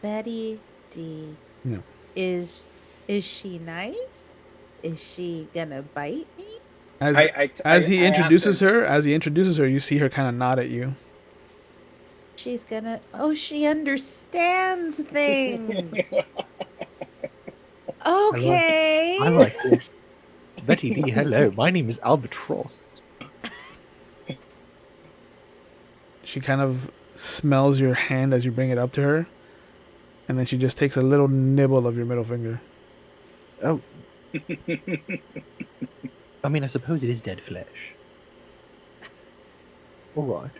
Betty D. No. Is she nice? Is she gonna bite me? As he I asked introduces her, you see her kind of nod at you. She's gonna. Oh, she understands things. Okay. I like this. Betty D, hello. My name is Albatross. She kind of smells your hand as you bring it up to her, and then she just takes a little nibble of your middle finger. Oh. I mean, I suppose it is dead flesh. Alright.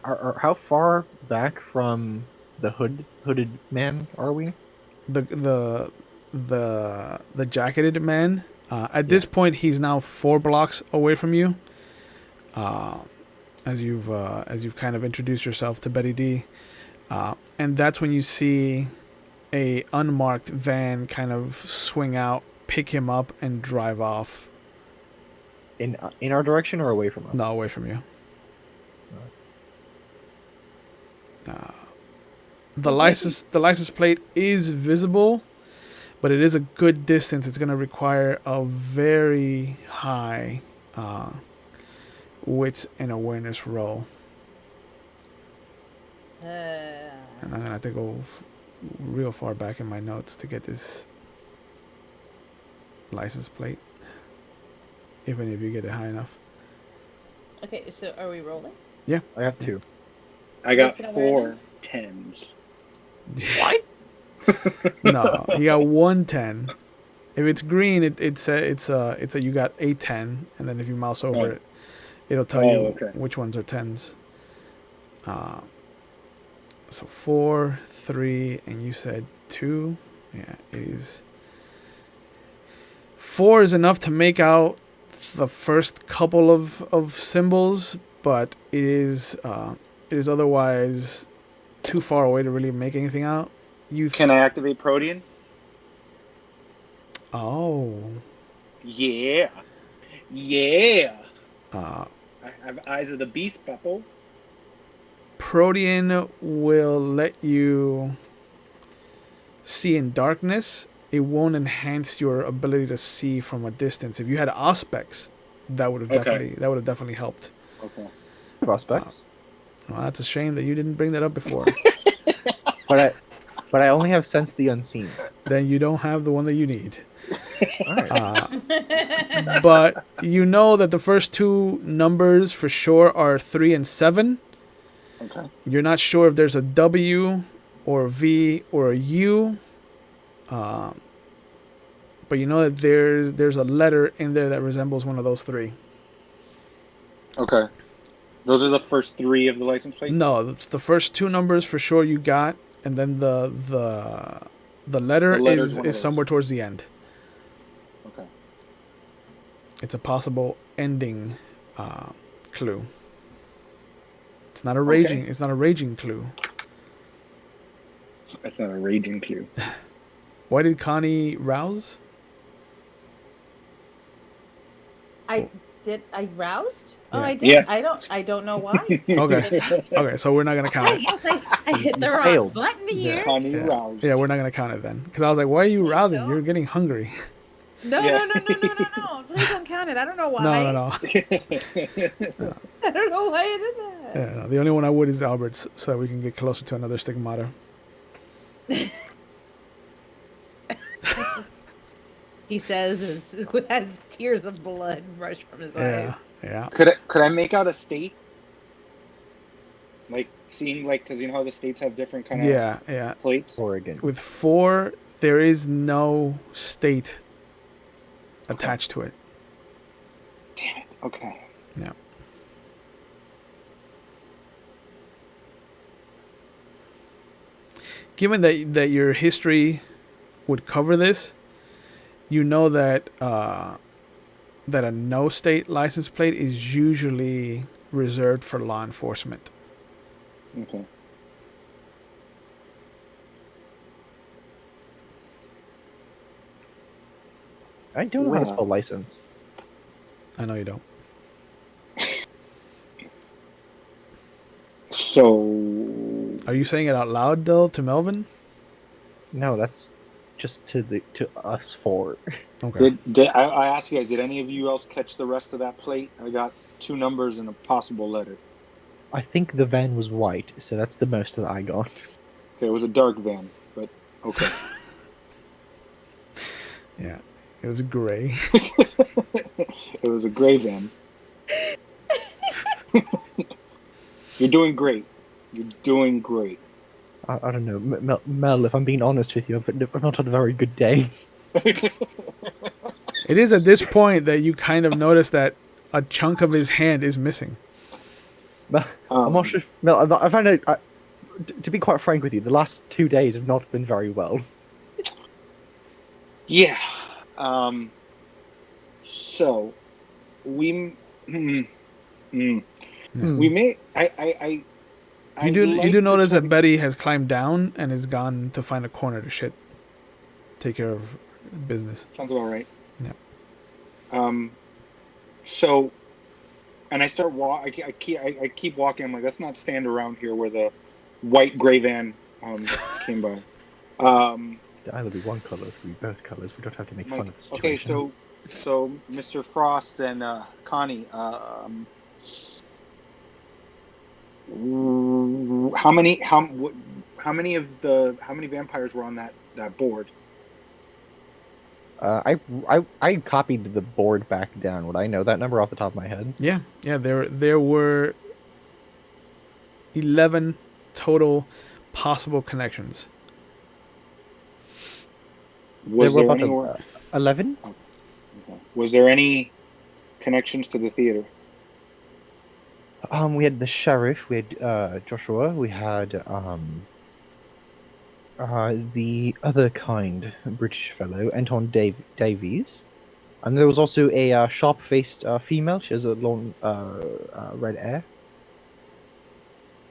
How far back from the hooded man are we? The jacketed man. At this point, he's now 4 blocks away from you. As you've kind of introduced yourself to Betty D, and that's when you see a unmarked van kind of swing out, pick him up, and drive off. In our direction or away from us? No, away from you. The license plate is visible, but it is a good distance. It's going to require a very high wits and awareness roll. And I'm going to have to go real far back in my notes to get this license plate. If any of you get it high enough. Okay, so are we rolling? I got 2. I got What's an 4 awareness? 10s. What? No, you got 1 10. If it's green, it's a you got a 10, and then if you mouse over it, it'll tell you which ones are 10s. So 4, 3, and you said 2. Yeah, it is. 4 is enough to make out the first couple of symbols, but it is otherwise too far away to really make anything out. Can I activate Protean? Oh. Yeah. I have eyes of the beast, Pupple. Protean will let you see in darkness. It won't enhance your ability to see from a distance. If you had Auspex, that would have definitely helped. Okay. Prospects. Well, that's a shame that you didn't bring that up before. But I only have sense the unseen. Then you don't have the one that you need. All right. But you know that the first 2 numbers for sure are 3 and 7. Okay. You're not sure if there's a W or a V or a U. But you know that there's a letter in there that resembles one of those 3. Okay. Those are the first 3 of the license plate? No, the first 2 numbers for sure you got, and then the letter is somewhere towards the end. Okay. It's a possible ending clue. It's not a raging. Okay. It's not a raging clue. That's not a raging clue. Why did Connie rouse? Did I roused? Oh, Yeah. I did. Yeah. I don't know why. Okay. Okay, so we're not gonna count I it. guess I hit the You wrong failed. button here. Connie Yeah. roused. Yeah, we're not gonna count it then. Because I was like, why are you Please rousing? don't. You're getting hungry. No, Yeah. no, no, no, no, no, no. Please don't count it. I don't know why. No, no, no. I don't know why I did that. Yeah, no. The only one I would is Albert's, so we can get closer to another stigmata. He says as tears of blood rush from his Yeah, eyes. yeah. Could I make out a state? Like seeing because you know how the states have different kind of Yeah, yeah. plates. Oregon. With 4, there is no state attached to it. Damn it. Okay. Yeah. Given that your history would cover this, you know that that a no state license plate is usually reserved for law enforcement. Okay. I don't know how to spell Well. license. I know you don't. So. Are you saying it out loud though to Melvin? No, that's just to us four. Okay. I asked you guys? Did any of you else catch the rest of that plate? I got 2 numbers and a possible letter. I think the van was white, so that's the most that I got. Okay, it was a dark van, but okay. Yeah. It was gray. It was a gray van. You're doing great. You're doing great. I don't know, Mel. If I'm being honest with you, I've not had a very good day. It is at this point that you kind of notice that a chunk of his hand is missing. I'm not sure. Mel, I found out. To be quite frank with you, the last 2 days have not been very well. Yeah. So we we may You do notice that Betty has climbed down and has gone to find a corner to shit. Take care of business. Sounds about right. Yeah. So, and I start I keep walking. I'm like, let's not stand around here where the white gray van came by. It'd either be one color, or be both colors. We don't have to make fun of the Okay, situation. so Mr. Frost and Connie, how many vampires were on that board? I copied the board back down. Would I know that number off the top of my head? Yeah. There were 11 total possible connections. Was there there were any? about 11. Was there any connections to the theater? We had the sheriff. We had Joshua. We had the other kind British fellow, Anton Davies, and there was also a sharp-faced female. She has a long red hair.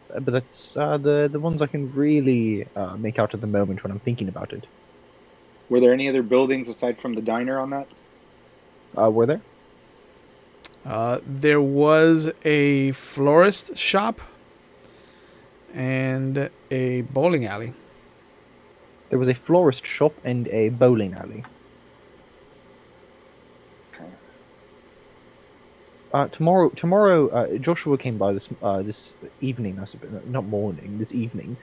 But that's the ones I can really make out at the moment when I'm thinking about it. Were there any other buildings aside from the diner on that? Were there? There was a florist shop and a bowling alley. There was a florist shop and a bowling alley. Tomorrow, Joshua came by this evening, I suppose, not morning, this evening,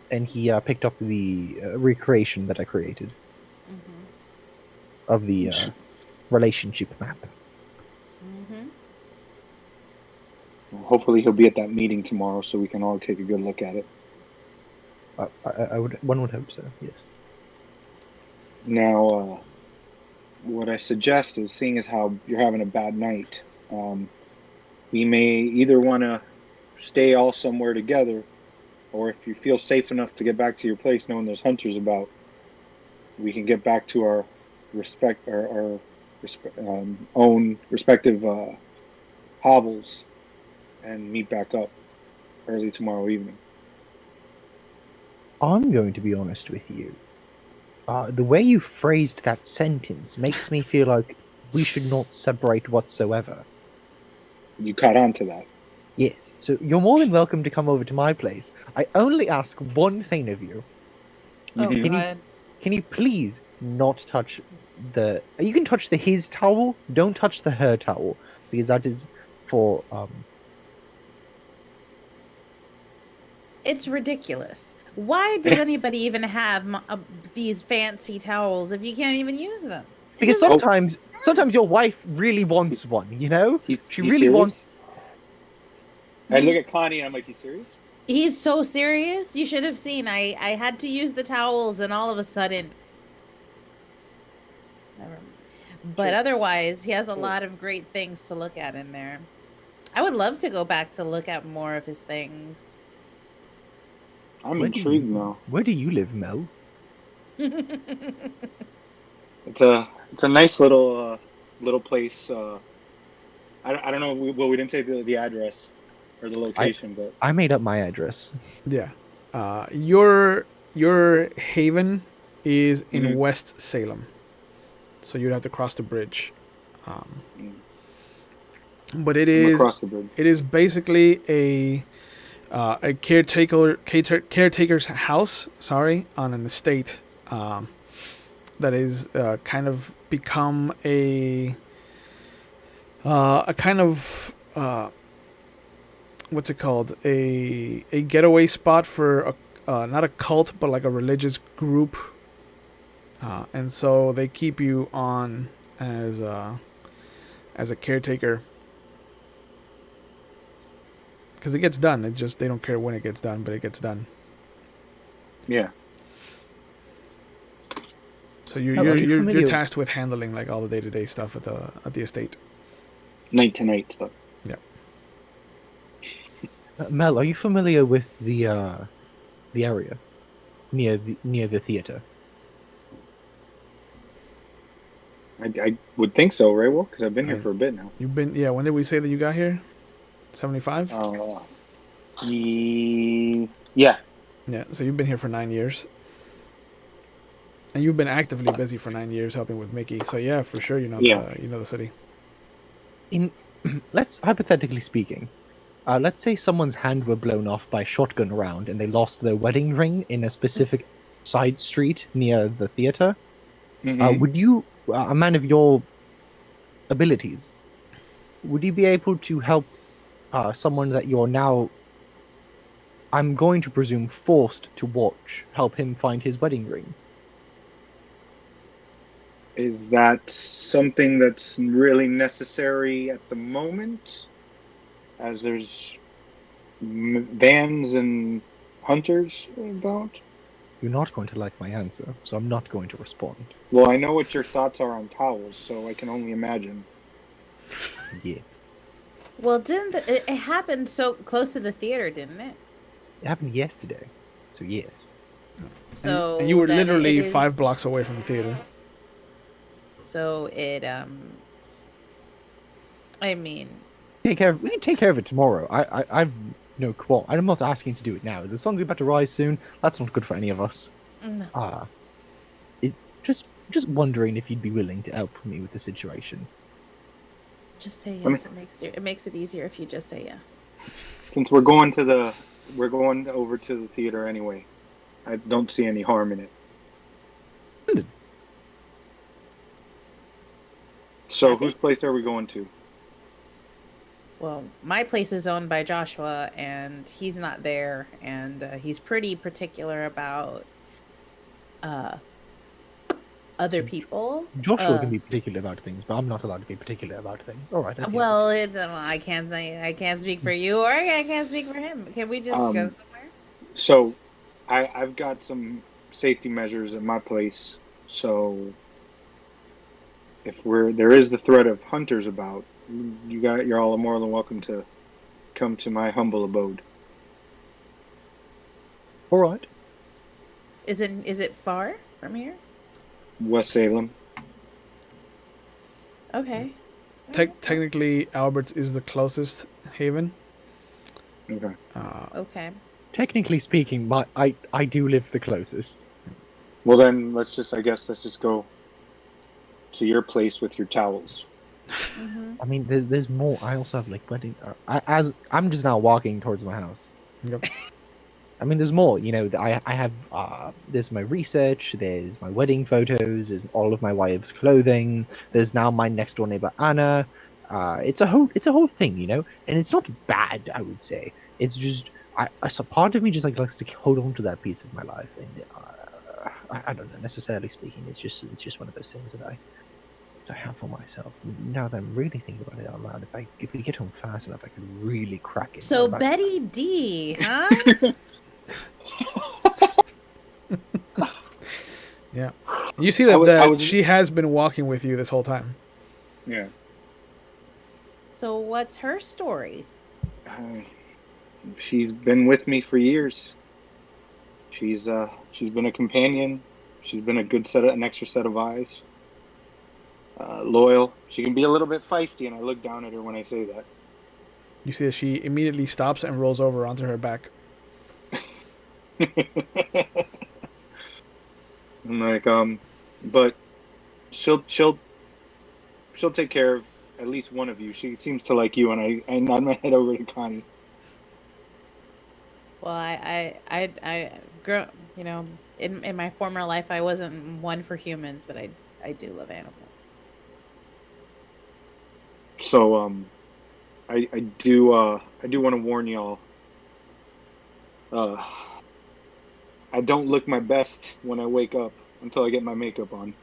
and he picked up the recreation that I created of the relationship map. Well, hopefully he'll be at that meeting tomorrow, so we can all take a good look at it. One would hope so. Yes. Now, what I suggest is, seeing as how you're having a bad night, we may either want to stay all somewhere together, or if you feel safe enough to get back to your place knowing there's hunters about, we can get back to our own respective hovels and meet back up early tomorrow evening. I'm going to be honest with you. The way you phrased that sentence makes me feel like we should not separate whatsoever. You caught on to that. Yes, so you're more than welcome to come over to my place. I only ask one thing of you. Oh Mhm. God. Can you please not touch the... You can touch the his towel, don't touch the her towel, because that is for, It's ridiculous. Why does anybody even have these fancy towels if you can't even use them? It because doesn't- sometimes your wife really wants one, you know? He's She he's really serious? wants... I look at Connie and I'm like, he's serious? He's so serious. You should have seen. I had to use the towels, and all of a sudden, never mind. But Sure. otherwise, he has a Sure. lot of great things to look at in there. I would love to go back to look at more of his things. I'm Where do intrigued you- now. Where do you live, Mel? It's a nice little place. I don't know. We didn't say the address or the location, but I made up my address. Yeah. Your haven is in Mhm. West Salem, so you'd have to cross the bridge. But it I'm is across the bridge. it is basically a caretaker's house. Sorry, on an estate that is kind of become a kind of what's it called, a getaway spot for a not a cult but like a religious group, and so they keep you on as a caretaker because it gets done. It just, they don't care when it gets done, but it gets done. Yeah. So you're Oh, are you you're familiar- tasked with handling like all the day-to-day stuff at the estate. Night to night stuff. Mel, are you familiar with the area near the theater? I would think so, right? Well, because I've been here Right. for a bit now. You've been, yeah. When did we say that you got here? 75. Yeah. Yeah. So you've been here for 9 years, and you've been actively busy for 9 years helping with Mickey. So yeah, for sure, you know the city. In let's hypothetically speaking, let's say someone's hand were blown off by a shotgun round and they lost their wedding ring in a specific side street near the theater. Mhm. Would you, a man of your abilities, would you be able to help someone that you're now, I'm going to presume, forced to watch, help him find his wedding ring? Is that something that's really necessary at the moment? As there's vans and hunters about? You're not going to like my answer, so I'm not going to respond. Well, I know what your thoughts are on towels, so I can only imagine. Yes. Well, it happened so close to the theater, didn't it? It happened yesterday, so yes. So and you were then literally it is- 5 blocks away from the theater. So it I mean, We can take care of it tomorrow. I've no quarrel. I'm not asking to do it now. The sun's about to rise soon. That's not good for any of us. no. Just wondering if you'd be willing to help me with the situation. Just say Let me- yes. It makes it easier if you just say yes. Since we're going over to the theater anyway, I don't see any harm in it. Good. So Happy? whose place are we going to? Well, my place is owned by Joshua, and he's not there, and he's pretty particular about other people. Joshua can be particular about things, but I'm not allowed to be particular about things. All right. I see. Well, I can't speak for you, or I can't speak for him. Can we just go somewhere? So, I've got some safety measures at my place. So, if there is the threat of hunters about, you're all more than welcome to come to my humble abode. All right. Is it far from here? West Salem. Okay. Technically, Albert's is the closest haven. Okay. Okay. Technically speaking, I do live the closest. Well then, let's just go to your place with your towels. I mean, there's more. I also have like wedding. As I'm just now walking towards my house. Yep. I mean, there's more. You know, I have there's my research. There's my wedding photos. There's all of my wife's clothing. There's now my next door neighbor Anna. It's a whole thing, you know, and it's not bad. I would say it's just so part of me just like likes to hold on to that piece of my life, and I don't know. Necessarily speaking, it's just one of those things that I have for myself. Now that I'm really thinking about it out loud, if we get home fast enough, I could really crack it. So Betty D, huh? Yeah. You see that she has been walking with you this whole time. Yeah. So what's her story? She's been with me for years. She's been a companion. She's been an extra set of eyes. Loyal. She can be a little bit feisty, and I look down at her when I say that. You see that she immediately stops and rolls over onto her back. I'm like, but she'll take care of at least one of you. She seems to like you, and I nod my head over to Connie. Well, I grew, you know, in my former life, I wasn't one for humans, but I do love animals. So, I do want to warn y'all. I don't look my best when I wake up until I get my makeup on.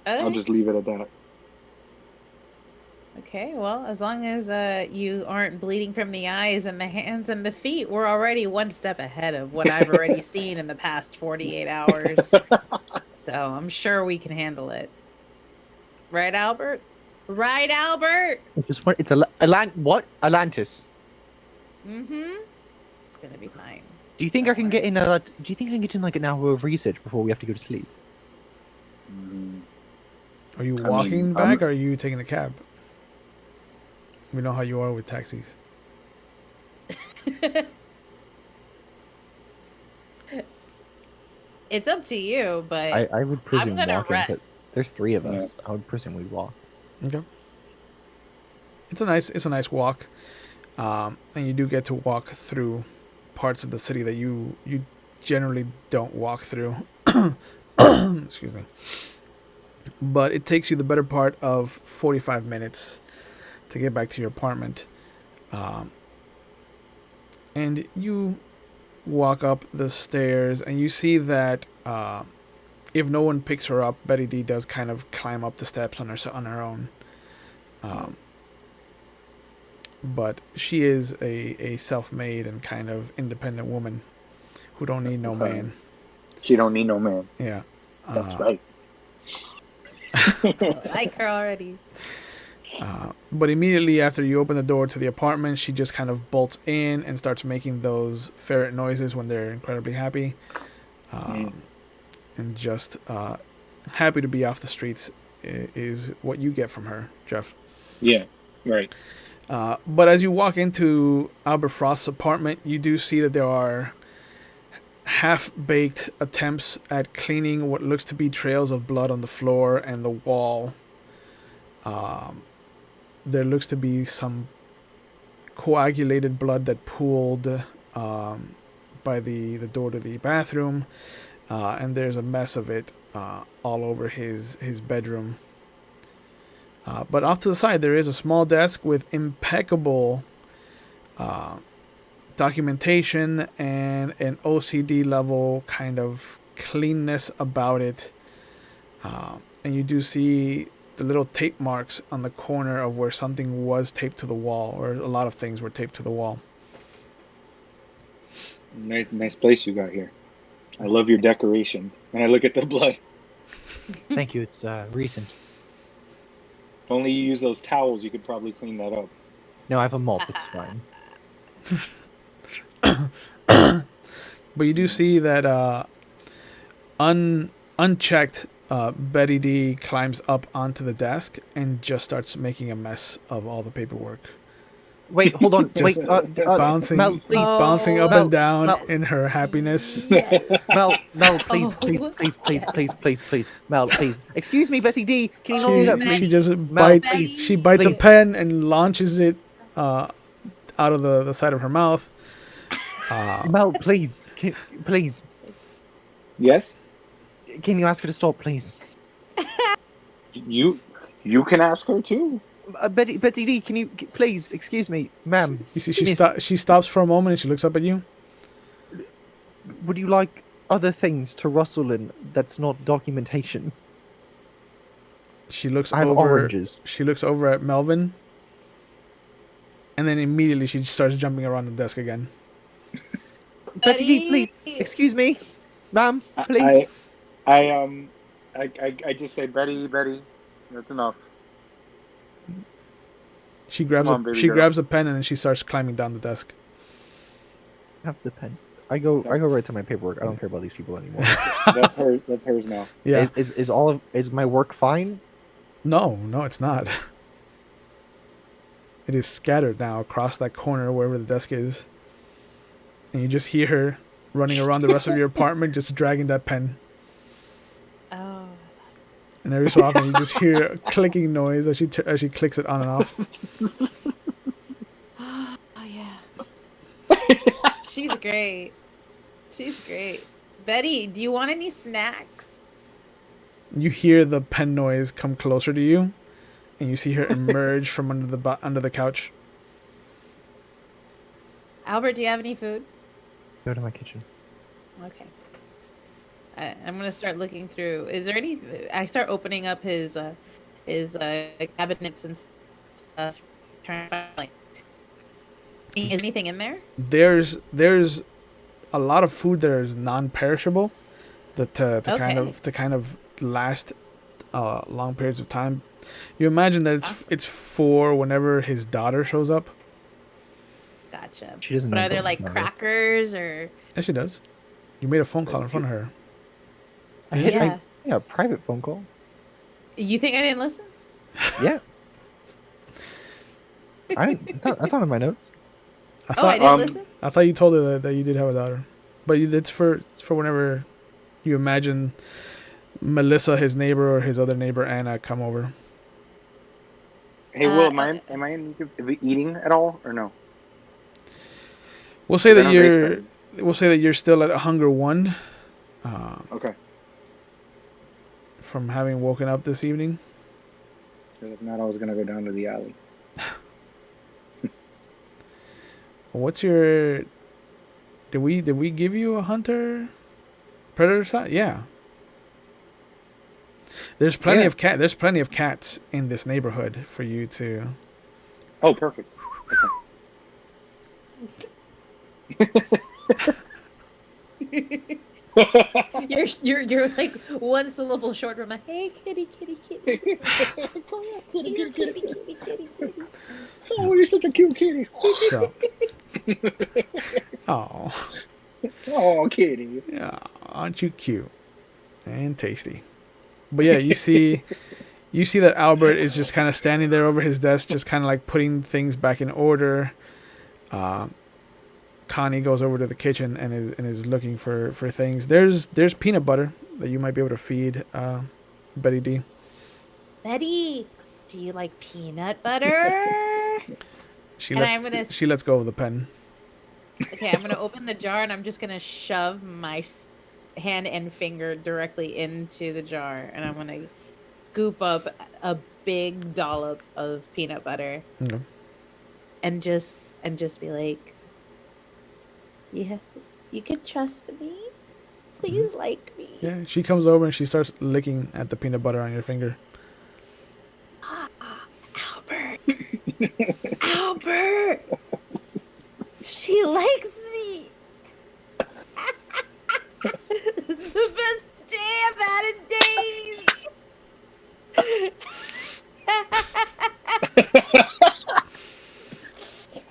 I'll just leave it at that. Okay, well, as long as you aren't bleeding from the eyes and the hands and the feet, we're already one step ahead of what I've already seen in the past 48 hours. So I'm sure we can handle it. Right, Albert? Right, Albert? It's what? Atlantis. Mm-hmm. It's gonna be fine. Do you think I can get in do you think I can get in like an hour of research before we have to go to sleep? Are you walking back or are you taking the cab? We know how you are with taxis. It's up to you, but I would presume I'm gonna walking, rest. but there's three of us. I would presume we'd walk. Okay. It's a nice walk, and you do get to walk through parts of the city that you generally don't walk through. Excuse me. But it takes you the better part of 45 minutes to get back to your apartment, and you walk up the stairs, and you see that if no one picks her up, Betty D does kind of climb up the steps on her own. But she is a self-made and kind of independent woman who don't need no man. She don't need no man. Yeah. That's right. I like her already. But immediately after you open the door to the apartment, she just kind of bolts in and starts making those ferret noises when they're incredibly happy. And just happy to be off the streets is what you get from her, Jeff. Yeah, right. But as you walk into Albert Frost's apartment, you do see that there are half-baked attempts at cleaning what looks to be trails of blood on the floor and the wall. There looks to be some coagulated blood that pooled by the door to the bathroom, and there's a mess of it all over his bedroom. But off to the side, there is a small desk with impeccable documentation and an OCD level kind of cleanness about it. And you do see the little tape marks on the corner of where something was taped to the wall, or a lot of things were taped to the wall. Nice place you got here. I love your decoration. And I look at the blood. Thank you. It's recent. If only you use those towels, you could probably clean that up. No, I have a mop. It's fine. But you do see that unchecked, Betty D climbs up onto the desk and just starts making a mess of all the paperwork. Wait, hold on. Wait, bouncing, Mel, please. bouncing up Mel, and down Mel. in her happiness. Yes. Mel, please, Oh. please. Mel, please. Excuse me, Betty D. Can you not do She that, Betty. she please? just Mel, bites. please. She bites a Please. pen and launches it out of the side of her mouth. Mel, please. Please. Yes, Can you ask her to stop, please? you can ask her too. Betty D, can you please? Excuse me, ma'am. You see, Miss, she stops for a moment and she looks up at you. would you like other things to rustle in that's not documentation? She looks I have over. oranges. She looks over at Melvin, and then immediately she starts jumping around the desk again. Betty D, please. Excuse me, ma'am, I please. I just say, Betty, that's enough. She grabs Come on, baby she girl. grabs a pen and then she starts climbing down the desk. Have the pen. I go right to my paperwork. I don't care about these people anymore. That's hers. That's hers now. Yeah. Is my work fine? No, it's not. It is scattered now across that corner wherever the desk is. And you just hear her running around the rest of your apartment just dragging that pen. Oh. And every so often you just hear a clicking noise as she clicks it on and off. Oh yeah. She's great. She's great. Betty, do you want any snacks? You hear the pen noise come closer to you, and you see her emerge from under the couch. Albert, do you have any food? Go to my kitchen. Okay. I'm gonna start looking through. Is there any? I start opening up his cabinets and stuff, trying to find like. Is anything in there? There's a lot of food that is non-perishable, that to kind of last long periods of time. You imagine that it's for whenever his daughter shows up. Gotcha. She doesn't But know are there about like my work. crackers or? Yes, she does. You made a phone call in front of her. I hit Yeah. a private phone call. You think I didn't listen? Yeah. I didn't. That's not in my notes. I Oh, I thought didn't listen. I thought you told her that you did have a daughter, but it's for whenever you imagine Melissa, his neighbor, or his other neighbor Anna come over. Hey, Will, am okay. I in need of eating at all or no? We'll say I that don't think we'll say that you're still at hunger 1, Okay. from having woken up this evening. Because if not, I was gonna go down to the alley. What's your? Did we give you a hunter predator side? Yeah. There's plenty Yeah. of There's plenty of cats in this neighborhood for you to. Oh, perfect. You're like one syllable short from a hey kitty. Kitty. Oh, you're such a cute kitty. So. Oh. Oh, kitty. Yeah, aren't you cute and tasty? But yeah, you see that Albert is just kind of standing there over his desk, just kind of like putting things back in order. Connie goes over to the kitchen and is looking for things. There's peanut butter that you might be able to feed Betty D. Betty, do you like peanut butter? She And she lets go of the pen. Okay, I'm gonna open the jar and I'm just gonna shove my hand and finger directly into the jar, and I'm gonna scoop up a big dollop of peanut butter, Okay. and just be like, "Yeah, you can trust me. Please like me." Yeah, she comes over and she starts licking at the peanut butter on your finger. Albert, Albert, she likes me. This is the best day I've had in days.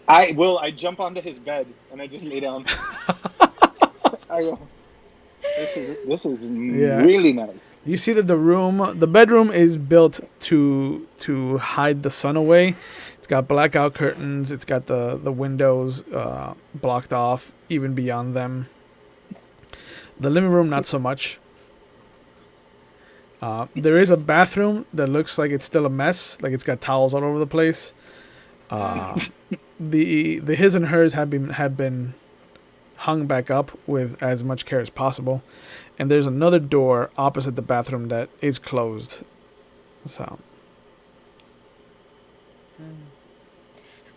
I jump onto his bed and I just lay down. I go, this is really nice. You see that the bedroom is built to hide the sun away, It's got blackout curtains. It's got the windows blocked off, even beyond them. The living room, not so much. There is a bathroom that looks like it's still a mess. Like it's got towels all over the place. The his and hers have been hung back up with as much care as possible, and there's another door opposite the bathroom that is closed. So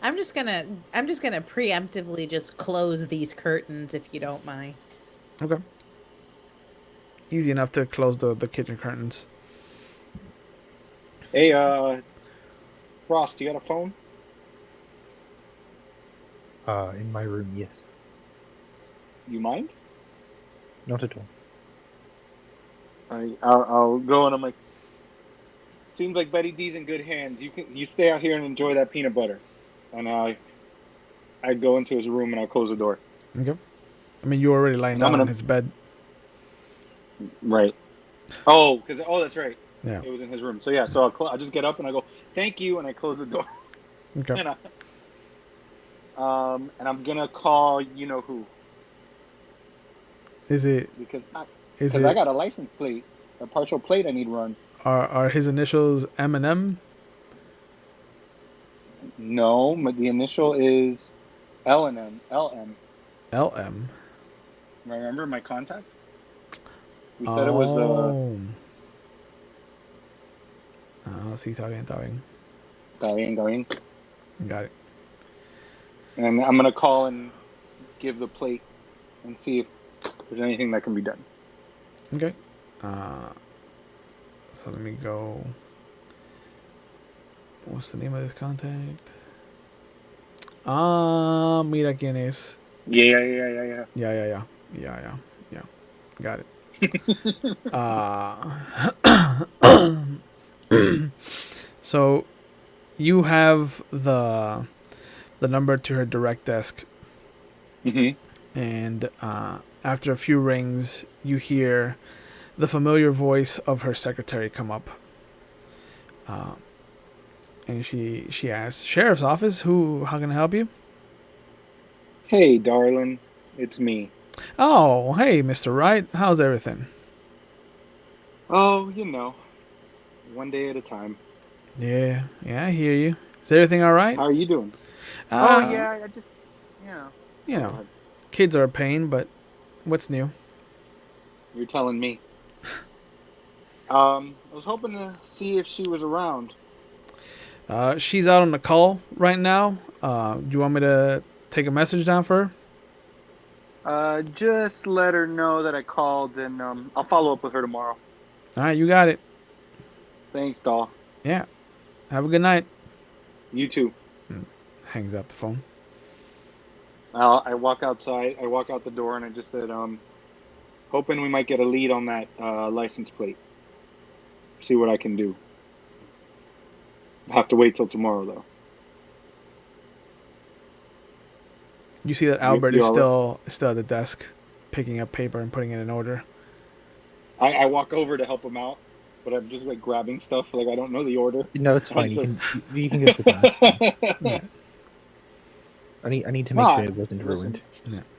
I'm just gonna preemptively just close these curtains if you don't mind. okay, easy enough to close the kitchen curtains. Hey, Frost, you got a phone? In my room, yes. You mind? Not at all. I'll go and I'm like, seems like Betty D's in good hands. You stay out here and enjoy that peanut butter. And I go into his room and I'll close the door. Okay. I mean, you're already lying And I'm down on gonna- his bed. Right. Oh, that's right. Yeah. It was in his room. So yeah, so I'll just get up and I go, thank you, and I close the door. Okay. And I'm gonna call you know who Is it? because I Is it? got a license plate, a partial plate I need run. Are his initials M&M? No, but the initial is LM. LM. Remember my contact? We said it was sí, está bien. going. Got it. And I'm gonna call and give the plate and see if there's anything that can be done. Okay. So let me go. What's the name of this contact? Mira quién es. Yeah. Yeah. Got it. So you have the number to her direct desk, and after a few rings, you hear the familiar voice of her secretary come up. And she asks, "Sheriff's office? How can I help you?" Hey, darling, it's me. Oh, hey, Mr. Wright. How's everything? Oh, one day at a time. Yeah, I hear you. Is everything all right? How are you doing? Yeah. I just, You know, kids are a pain, but what's new? You're telling me. I was hoping to see if she was around. She's out on the call right now. Do you want me to take a message down for her? Just let her know that I called, and I'll follow up with her tomorrow. All right, you got it. Thanks, doll. Yeah. Have a good night. You too. Hangs up the phone. I walk outside. I walk out the door, and I just said, hoping we might get a lead on that license plate. See what I can do. I'll have to wait till tomorrow, though. You see that Albert You is all still at the desk, picking up paper and putting it in order. I walk over to help him out, but I'm just like grabbing stuff. Like I don't know the order. No, it's fine. Honestly. You can go to the I need to make sure it wasn't ruined.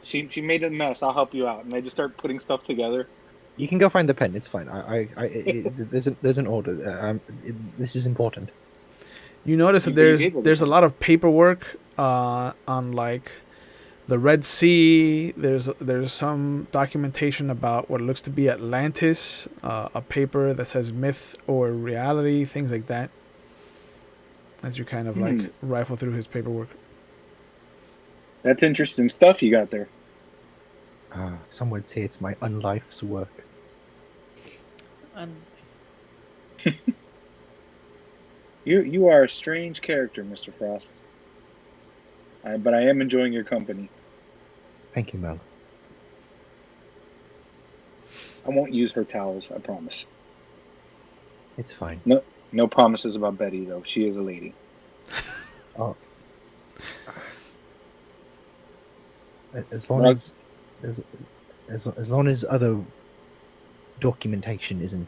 She made a mess. I'll help you out, and I just start putting stuff together. You can go find the pen. It's fine. There's an order. This is important. You notice that there's a lot of paperwork on like the Red Sea. There's some documentation about what looks to be Atlantis, a paper that says myth or reality, things like that. As you kind of like rifle through his paperwork. That's interesting stuff you got there. Some would say it's my unlife's work. You are a strange character, Mr. Frost. But I am enjoying your company. Thank you, Mel. I won't use her towels, I promise. It's fine. No promises about Betty, though. She is a lady. Oh. As long as other documentation isn't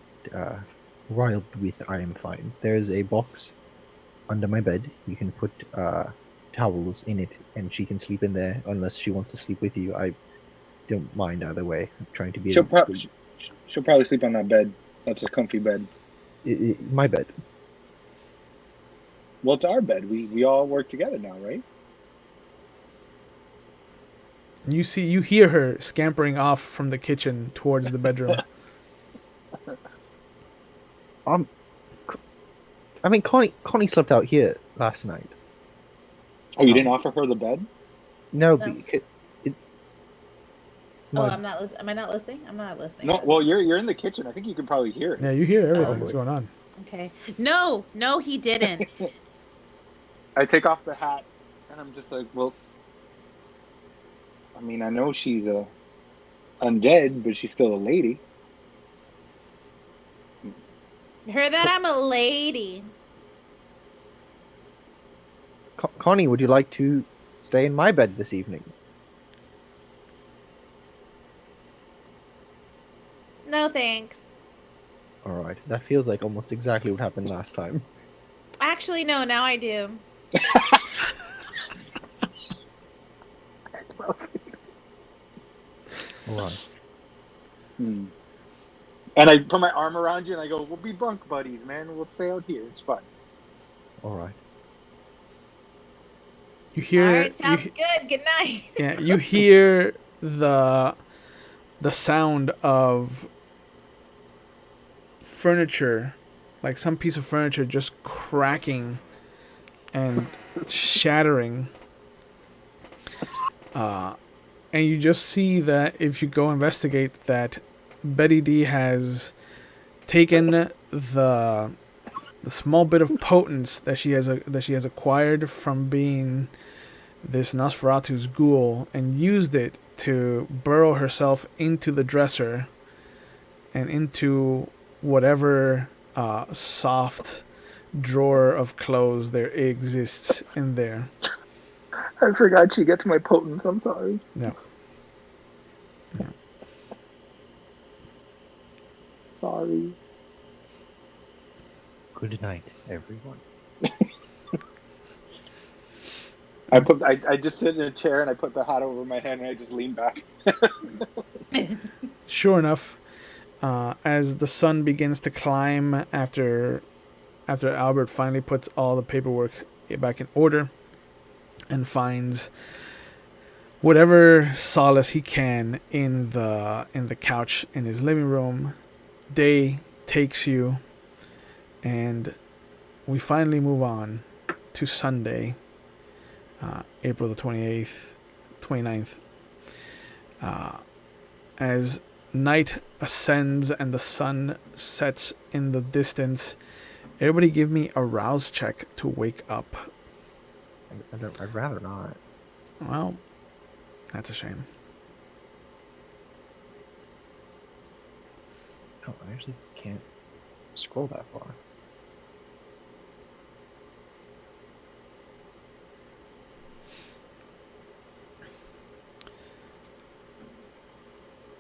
riled with, I am fine. There's a box under my bed. You can put towels in it, and she can sleep in there unless she wants to sleep with you. I don't mind either way. I'm trying to be She'll, as she'll probably sleep on that bed. That's a comfy bed. my bed. Well, it's our bed. We all work together now, right? You hear her scampering off from the kitchen towards the bedroom. I mean, Connie slept out here last night. Oh, you didn't offer her the bed? No, No. but it's Oh, my I'm not. Am I not listening? I'm not listening. No. Well, you're in the kitchen. I think you can probably hear it. Yeah, you hear everything Oh. that's going on. Okay. No, he didn't. I take off the hat, and I'm just like, well, I mean, I know she's undead, but she's still a lady. You heard that? I'm a lady. Connie, would you like to stay in my bed this evening? No, thanks. All right, that feels like almost exactly what happened last time. Actually, no. Now I do. All right. Hmm. And I put my arm around you, and I go, "We'll be bunk buddies, man. We'll stay out here. It's fun." All right. You hear. All right, sounds good. Good night. Yeah, you hear the sound of furniture, like some piece of furniture just cracking and shattering. And you just see that if you go investigate that Betty D has taken the small bit of potence that she has acquired from being this Nosferatu's ghoul and used it to burrow herself into the dresser and into whatever soft drawer of clothes there exists in there. I forgot she gets my potence. I'm sorry. No. Sorry. Good night, everyone. I just sit in a chair and I put the hat over my head and I just lean back. Sure enough, as the sun begins to climb after Albert finally puts all the paperwork back in order and finds whatever solace he can in the couch in his living room, day takes you, and we finally move on to Sunday, April the 29th. As night ascends and the sun sets in the distance, everybody give me a rouse check to wake up. I'd rather not. Well, that's a shame. Oh, I actually can't scroll that far.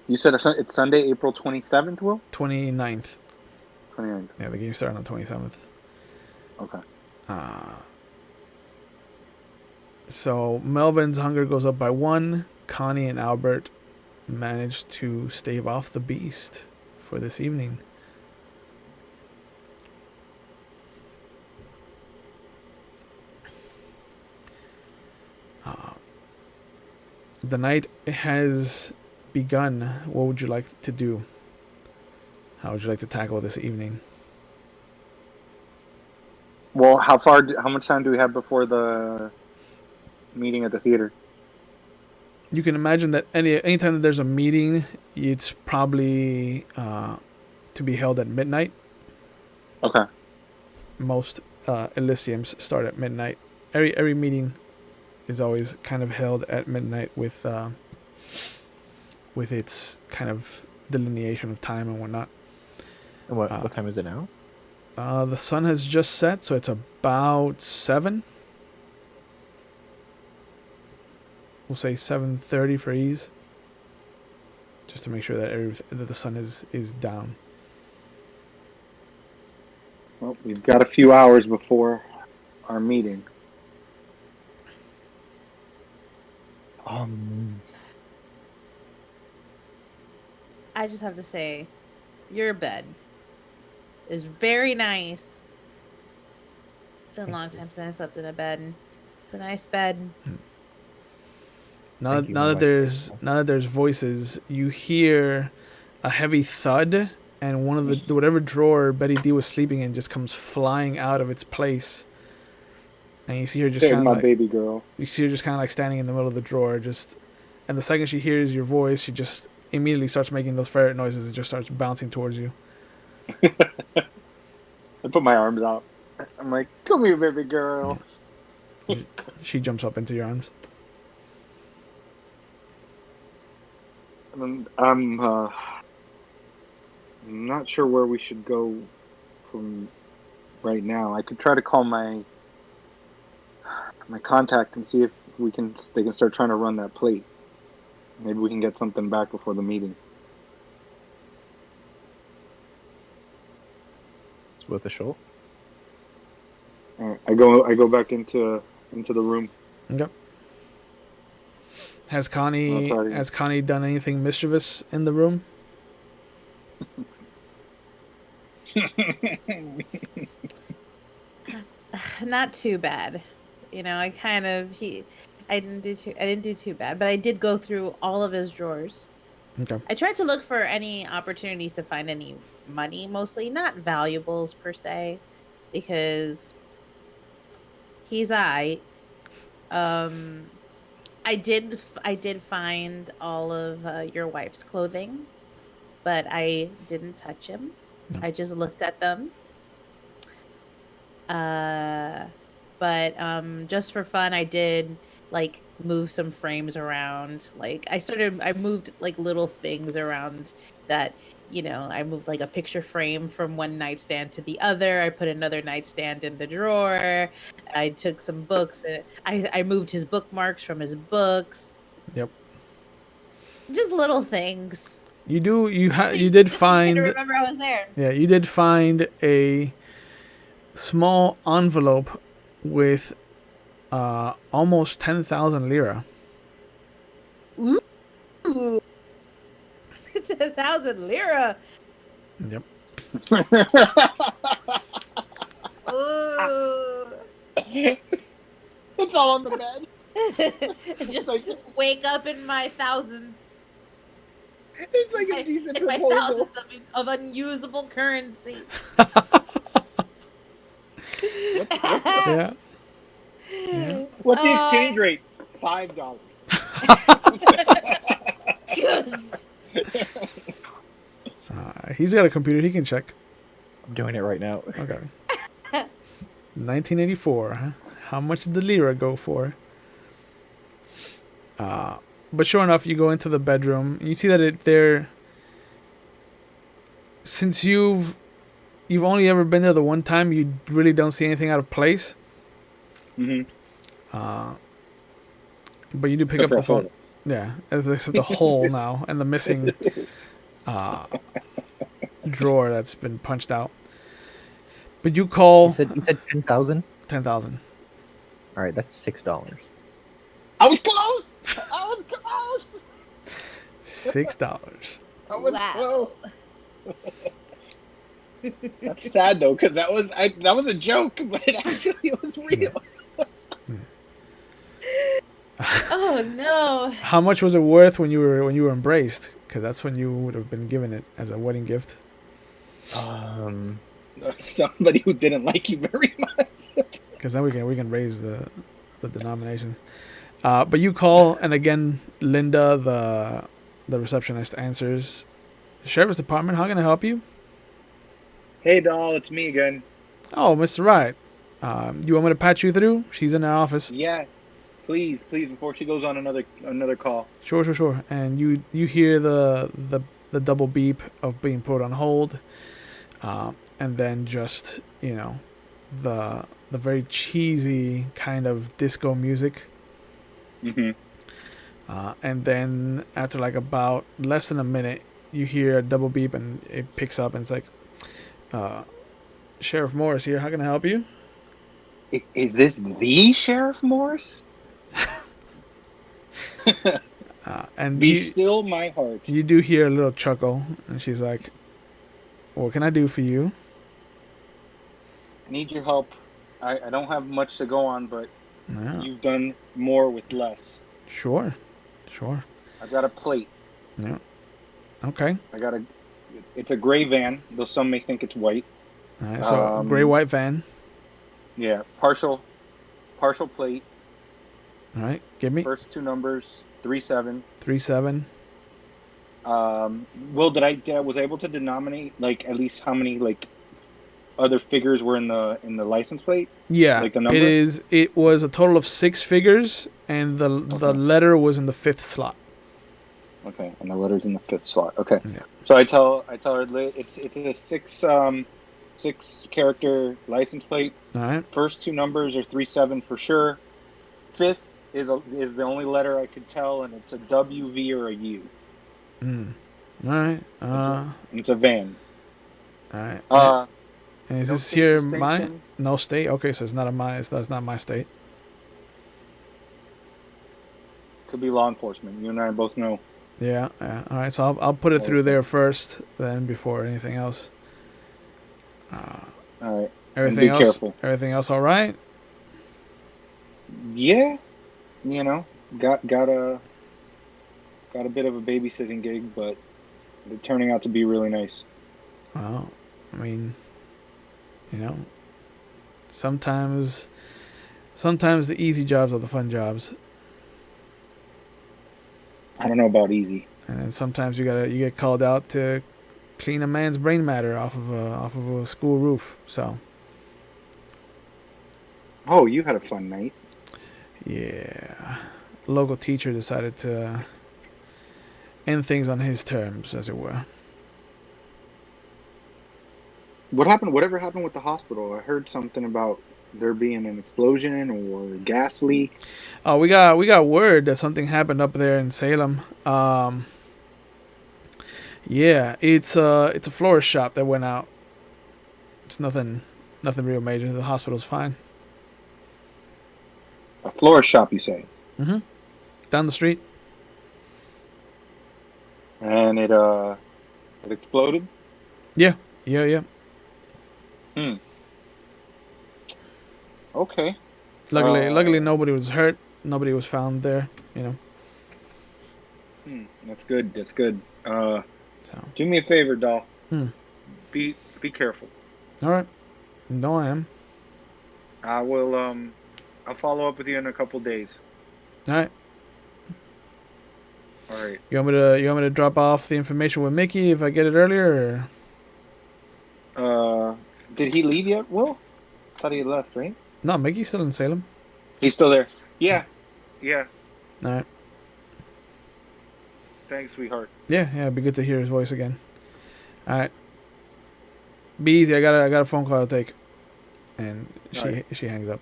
You said it's Sunday, April 27th, Will? 29th. 29th. Yeah, the game started on the 27th. Okay. So Melvin's hunger goes up by 1. Connie and Albert manage to stave off the beast for this evening. The night has begun. What would you like to do? How would you like to tackle this evening? Well, how much time do we have before the meeting at the theater? You can imagine that anytime that there's a meeting, it's probably to be held at midnight. Okay. Most Elysiums start at midnight. Every meeting is always kind of held at midnight with its kind of delineation of time and whatnot. And what time is it now? The sun has just set, so it's about 7. We'll say 7:30 for ease, just to make sure that the sun is down. Well, we've got a few hours before our meeting? I just have to say, your bed is very nice. It's been a long time since I slept in a bed. It's a nice bed. Now Thank that, you, now my that wife. there's now that there's voices, you hear a heavy thud, and one of the whatever drawer Betty D was sleeping in just comes flying out of its place, and you see her just There's kind my of like baby girl. you see her just kind of like standing in the middle of the drawer, just, and the second she hears your voice, she just immediately starts making those ferret noises and just starts bouncing towards you. I put my arms out. I'm like, come here, baby girl. She jumps up into your arms. I'm not sure where we should go from right now. I could try to call my contact and see if they can start trying to run that plate. Maybe we can get something back before the meeting. It's worth a shot. All right, I go back into the room. Yep. Has I'll try to- Connie done anything mischievous in the room? Not too bad. You know, I didn't do too bad, but I did go through all of his drawers. Okay. I tried to look for any opportunities to find any money, mostly not valuables per se, because he's I did find all of your wife's clothing, but I didn't touch him. No. I just looked at them. But just for fun, I did like move some frames around. Like I moved like little things around that, you know, I moved like a picture frame from one nightstand to the other. I put another nightstand in the drawer. I took some books. I moved his bookmarks from his books. Yep. Just little things. You did Just so you to find remember I was there. Yeah, you did find a small envelope with almost 10,000 lira. Ooh. 10,000 lira. Yep. Ooh. It's all on the bed. Just like- wake up in my thousands. It's like a decent In my proposal. thousands of unusable currency. Yeah. Yeah. What's the exchange rate? $5. Yes. He's got a computer. He can check. I'm doing it right now. Okay. 1984. Huh? How much did the lira go for? But sure enough, you go into the bedroom. And you see that there. Since you've only ever been there the one time, you really don't see anything out of place. Mm-hmm. But you do pick up the phone. Yeah, except the hole now and the missing drawer that's been punched out. But you call You said 10,000. 10,000. All right, that's $6. I was close. I was close. $6. I was Wow. close. That's sad though, because that was a joke, but actually it was real. Oh no. How much was it worth when you were embraced? Because that's when you would have been given it as a wedding gift. Somebody who didn't like you very much. Because then we can raise the denomination. But you call, and again, Linda, the receptionist, answers. Sheriff's Department, how can I help you? Hey, doll, it's me again. Oh, Mr. Wright. You want me to patch you through? She's in her office. Yeah, please, before she goes on another call. Sure. And you hear the double beep of being put on hold, and then just the very cheesy kind of disco music. Mm-hmm. And then after like about less than a minute, you hear a double beep and it picks up and it's like, Sheriff Morris here. How can I help you? Is this the Sheriff Morris? And Be still my heart. you do hear a little chuckle, and she's like, "What can I do for you?" I need your help. I don't have much to go on, but Yeah, you've done more with less. sure. I've got a plate. Yeah, okay. It's a gray van, though some may think it's white. All right, so gray white van. Yeah, partial plate. All right, give me First two numbers, 37. 37. Will, did I was able to denominate like at least how many like other figures were in the license plate? Yeah, Like the number? It was a total of 6 figures, and the letter was in the 5th slot. Okay, and the letter's in the 5th slot. Okay, Yeah. so I tell her it's a 6 character license plate. All right. First two numbers are 37 for sure. 5th is the only letter I could tell, and it's a W, V, or a U. All right. And it's a van. All right. And is no this state here my distinction. no state? Okay, so it's not that's not my state. Could be law enforcement. You and I both know. Yeah. All right. So I'll put it through there first, then before anything else. All right. Everything be else. careful. Everything else all right? Yeah, got a bit of a babysitting gig, but they're turning out to be really nice. Well, I mean, sometimes the easy jobs are the fun jobs, I don't know about easy. and then sometimes you get called out to clean a man's brain matter off of a school roof. So Oh, you had a fun night. yeah, local teacher decided to end things on his terms, as it were. What happened? Whatever happened with the hospital? I heard something about there being an explosion or gas leak. Oh, we got word that something happened up there in Salem. Yeah, it's a florist shop that went out. It's nothing real major. The hospital's fine. A florist shop, you say? Mm-hmm. Down the street. And it exploded. Yeah. Okay. Luckily, nobody was hurt. Nobody was found there. That's good. So. Do me a favor, doll. Hmm. Be careful. All right. No, I am. I will. I'll follow up with you in a couple days. All right. All right. You want me to drop off the information with Mickey if I get it earlier? Or? Did he leave yet? Will? Thought he had left, right? No, Mickey's still in Salem. He's still there. Yeah. All right. Thanks, sweetheart. Yeah. It'd be good to hear his voice again. All right. Be easy. I got a phone call to take, and she hangs up.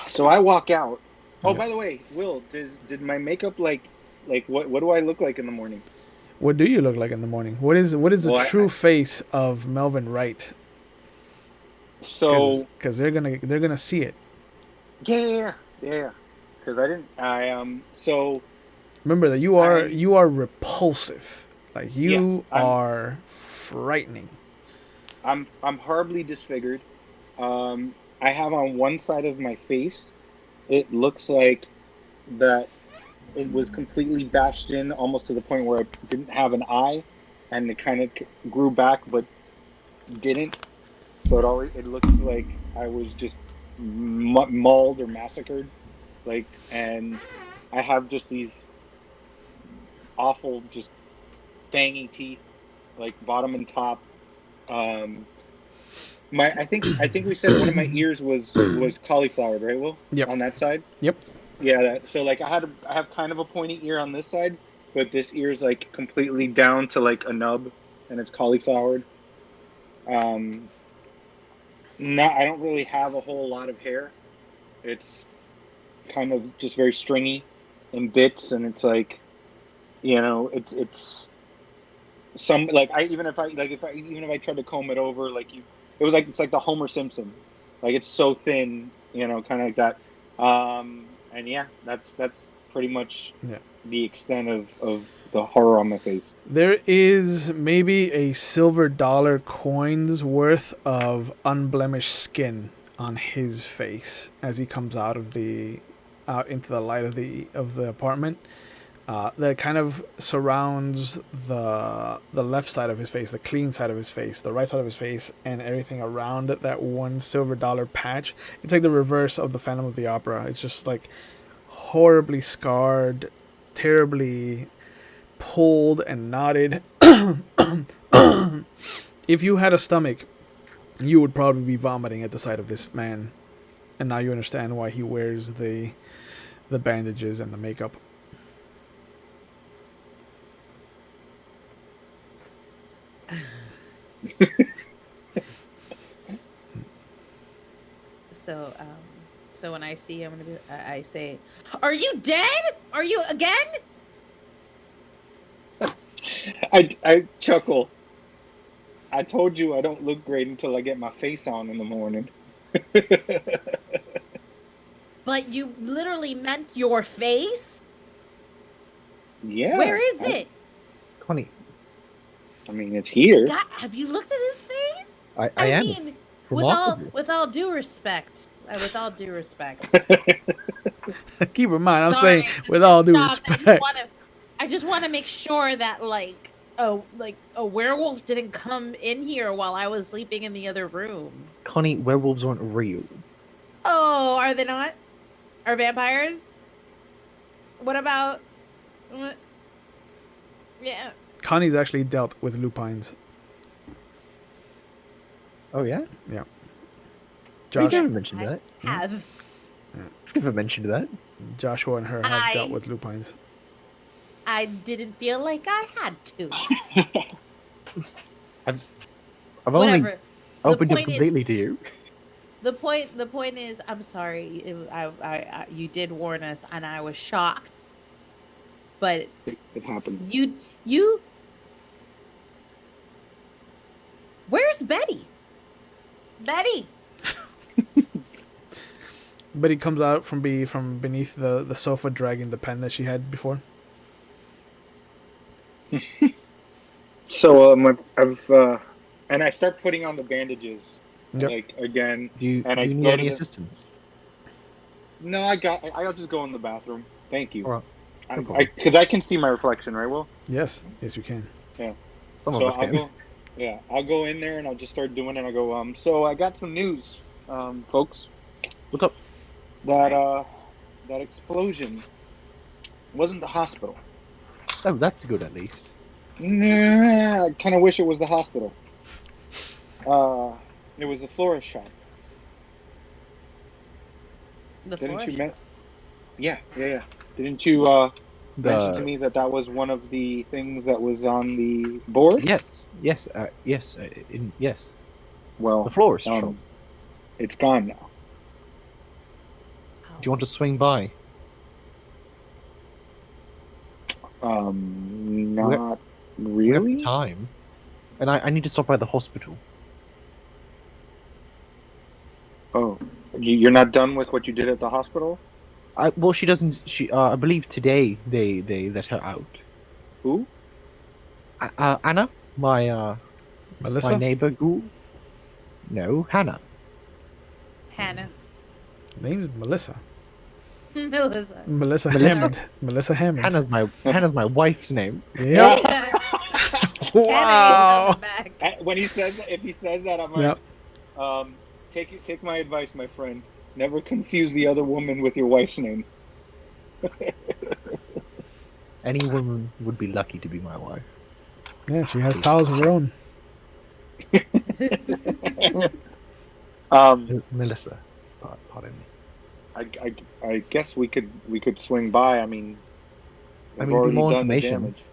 So I walk out. Oh, by the way, Will, did my makeup like what do I look like in the morning? What do you look like in the morning? What is the true face of Melvin Wright? So because they're gonna see it. Yeah. Because so remember that you are repulsive. Like you are frightening. I'm horribly disfigured. I have on one side of my face, it looks like that it was completely bashed in almost to the point where I didn't have an eye, and it kind of grew back but didn't. So it looks like I was just mauled or massacred. And I have just these awful, just fangy teeth, like bottom and top. I think we said one of my ears was cauliflower, right, Will? Yep. On that side. Yep. Yeah. So I have kind of a pointy ear on this side, but this ear is like completely down to like a nub, and it's cauliflowered. I don't really have a whole lot of hair. It's kind of just very stringy in bits, and it's like, it's some like even if I tried to comb it over, it's like the Homer Simpson. like it's so thin, you know, kind of like that. And yeah, that's pretty much Yeah. the extent of the horror on my face. There is maybe a silver dollar coin's worth of unblemished skin on his face as he comes out into the light of the apartment. That kind of surrounds the left side of his face, the clean side of his face, the right side of his face, and everything around that one silver dollar patch. It's like the reverse of the Phantom of the Opera. It's just like horribly scarred, terribly pulled and knotted. If you had a stomach, you would probably be vomiting at the sight of this man. And now you understand why he wears the bandages and the makeup. So when I see him, I say, "Are you dead? Are you again?" I chuckle. I told you I don't look great until I get my face on in the morning. But you literally meant your face? Yeah. Where is it? Connie, I mean, it's here. God, have you looked at his face? I am. mean, Remarkable. with all due respect. Keep in mind, I'm Sorry, saying with all due shocked. respect. I just want to make sure that like a werewolf didn't come in here while I was sleeping in the other room. Connie, werewolves aren't real. Oh, are they not? Are vampires? What about? Yeah. Connie's actually dealt with lupines. Oh yeah? Yeah. You Josh, never mentioned that. Have. Let's give a mention to that. Joshua and her have dealt with lupines. I didn't feel like I had to. I've only Whatever. opened The it point is- completely to you. The point is, I'm sorry. You did warn us, and I was shocked. But It happens. you. Where's Betty? Betty. But he comes out from beneath the sofa, dragging the pen that she had before. So and I start putting on the bandages. Yep. Like again. Do you And I need go to any the- assistance? No, I'll just go in the bathroom. Thank you. All right. Because I can see my reflection, right, Will? Yes, you can. Some So of us I'll can. go. Yeah, I'll go in there and I'll just start doing it. I'll go. So I got some news, folks. What's up? That explosion wasn't the hospital. Oh, that's good at least. Nah, I kind of wish it was the hospital. It was the florist shop. The Didn't florist. you Yeah. Didn't you mention to me that was one of the things that was on the board? Yes. Yes. Well, The florist shop. it's gone now. Do you want to swing by? Not We have really. time. And I need to stop by the hospital. Oh, you're not done with what you did at the hospital? Well, she doesn't. I believe today they let her out. Who? Anna, my Melissa? neighbor ghoul. No, Hannah. Hannah. Name is Melissa. Melissa. Melissa Melissa? Hammond. Melissa Hammond. Hannah's my wife's name. Yep. Wow. When he says, if he says that, I'm like, Yep. take my advice, my friend. Never confuse the other woman with your wife's name. Any woman would be lucky to be my wife. Yeah, she has towels of her own. Melissa. Pardon me. I guess we could swing by. I mean, I we've mean, already more done the information. damage.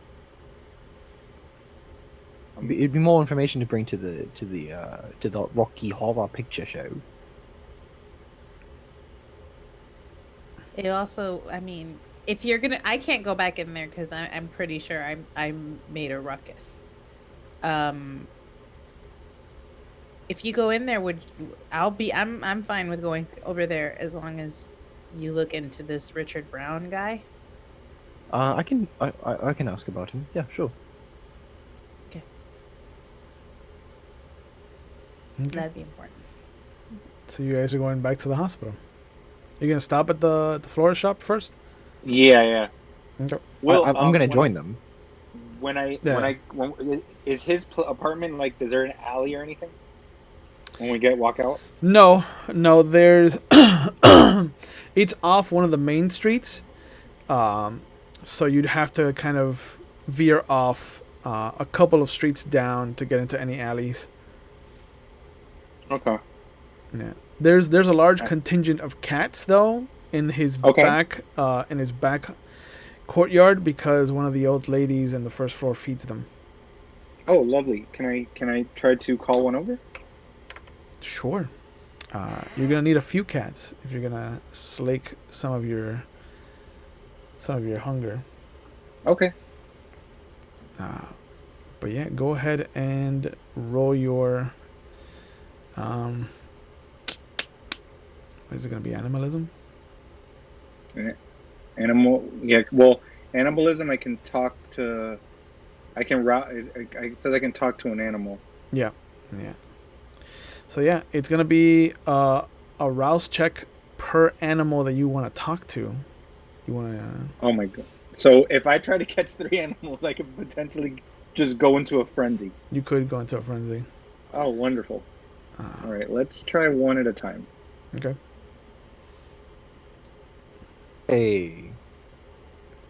It'd be more information to bring to the Rocky Horror Picture Show. It also, I mean, if you're gonna, I can't go back in there because I'm pretty sure I made a ruckus. if you go in there, I'm fine with going over there as long as you look into this Richard Brown guy. I can ask about him. Yeah, sure. Okay. Okay. That'd be important. So you guys are going back to the hospital. You're gonna stop at the florist shop first. Yeah. Okay. Well, I'm gonna join them. Is his apartment like? Is there an alley or anything when we walk out? No. There's it's off one of the main streets. So you'd have to kind of veer off a couple of streets down to get into any alleys. Okay. Yeah. There's a large contingent of cats though in his back courtyard because one of the old ladies in the first floor feeds them. Oh, lovely. Can I try to call one over? Sure. You're gonna need a few cats if you're gonna slake some of your hunger. Okay. But yeah, go ahead and roll your what is it gonna be? Animalism? Animal. Yeah. Well, animalism. I can talk to. I can I said I can talk to an animal. Yeah. So yeah, it's gonna be a rouse check per animal that you want to talk to. You want to. Oh my god! So if I try to catch 3 animals, I could potentially just go into a frenzy. You could go into a frenzy. Oh, wonderful! All right, let's try one at a time. Okay. Hey,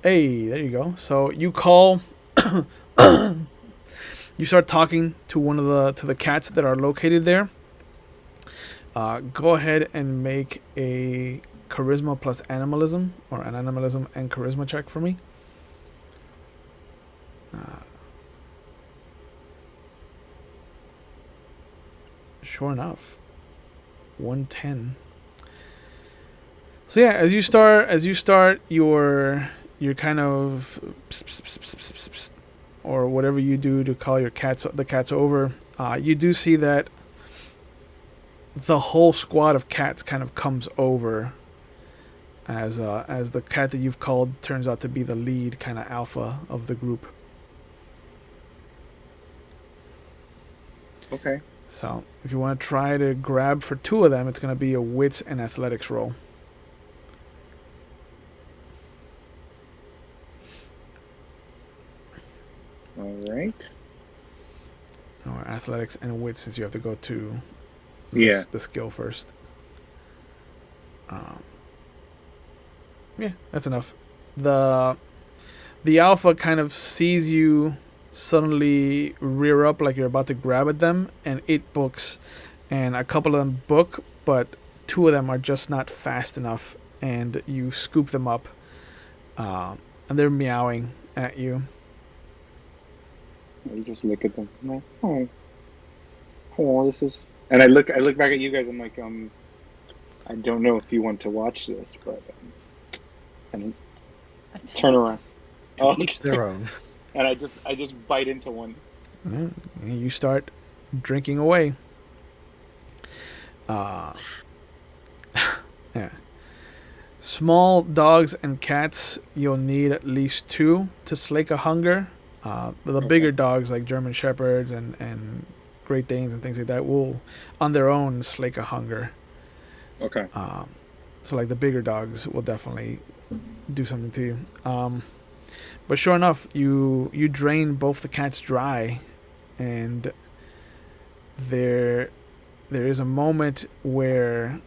there you go. So you call. You start talking to one of the cats that are located there. Go ahead and make a charisma plus animalism, or an animalism and charisma check for me. Sure enough, 110. So yeah, as you start your kind of or whatever you do to call the cats over, you do see that the whole squad of cats kind of comes over as the cat that you've called turns out to be the lead kind of alpha of the group. Okay. So if you want to try to grab for 2 of them, it's going to be a wits and athletics roll. All right. Or athletics and wits, since you have to go to the skill first. Yeah, that's enough. The alpha kind of sees you suddenly rear up like you're about to grab at them, and it books, and a couple of them book, but 2 of them are just not fast enough, and you scoop them up, and they're meowing at you. You just look at them. I'm like, this is. And I look back at you guys. I'm like, I don't know if you want to watch this, but and turn around. each their own. And I just bite into one. And you start drinking away. Yeah. Small dogs and cats, you'll need at least 2 to slake a hunger. The bigger dogs like German Shepherds and Great Danes and things like that will, on their own, slake a hunger. Okay. So like the bigger dogs will definitely do something to you. But sure enough, you drain both the cats dry, and there is a moment where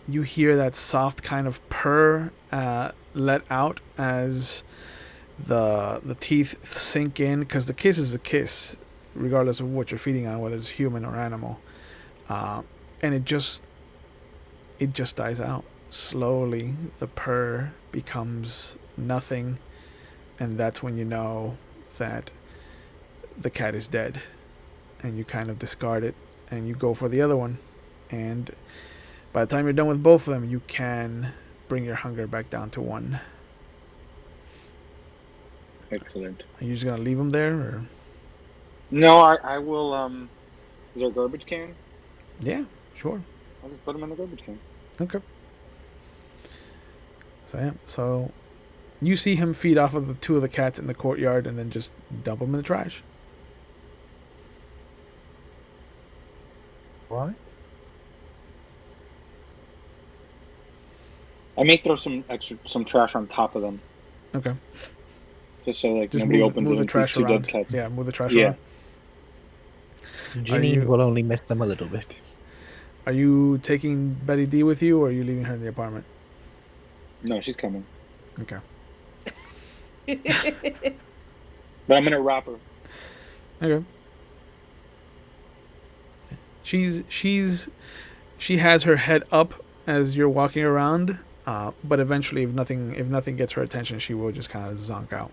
you hear that soft kind of purr let out as the teeth sink in, because the kiss is a kiss regardless of what you're feeding on, whether it's human or animal, and it just dies out slowly. The purr becomes nothing, and that's when you know that the cat is dead, and you kind of discard it and you go for the other one, and by the time you're done with both of them, you can bring your hunger back down to 1. Excellent. Are you just gonna leave them there, or? No, I will. Is there a garbage can? Yeah, sure. I'll just put them in the garbage can. Okay. So yeah, so you see him feed off of the two of the cats in the courtyard and then just dump them in the trash. Right? I may throw some trash on top of them, Okay. just so like Just nobody move, opens move it the and sees trash two around. dead cats. Yeah, move the trash Yeah. around. Ginny you- will only miss them a little bit. Are you taking Betty D with you, or are you leaving her in the apartment? No, she's coming, Okay. but I'm gonna wrap her. Okay. She has her head up as you're walking around, but eventually, if nothing gets her attention, she will just kind of zonk out.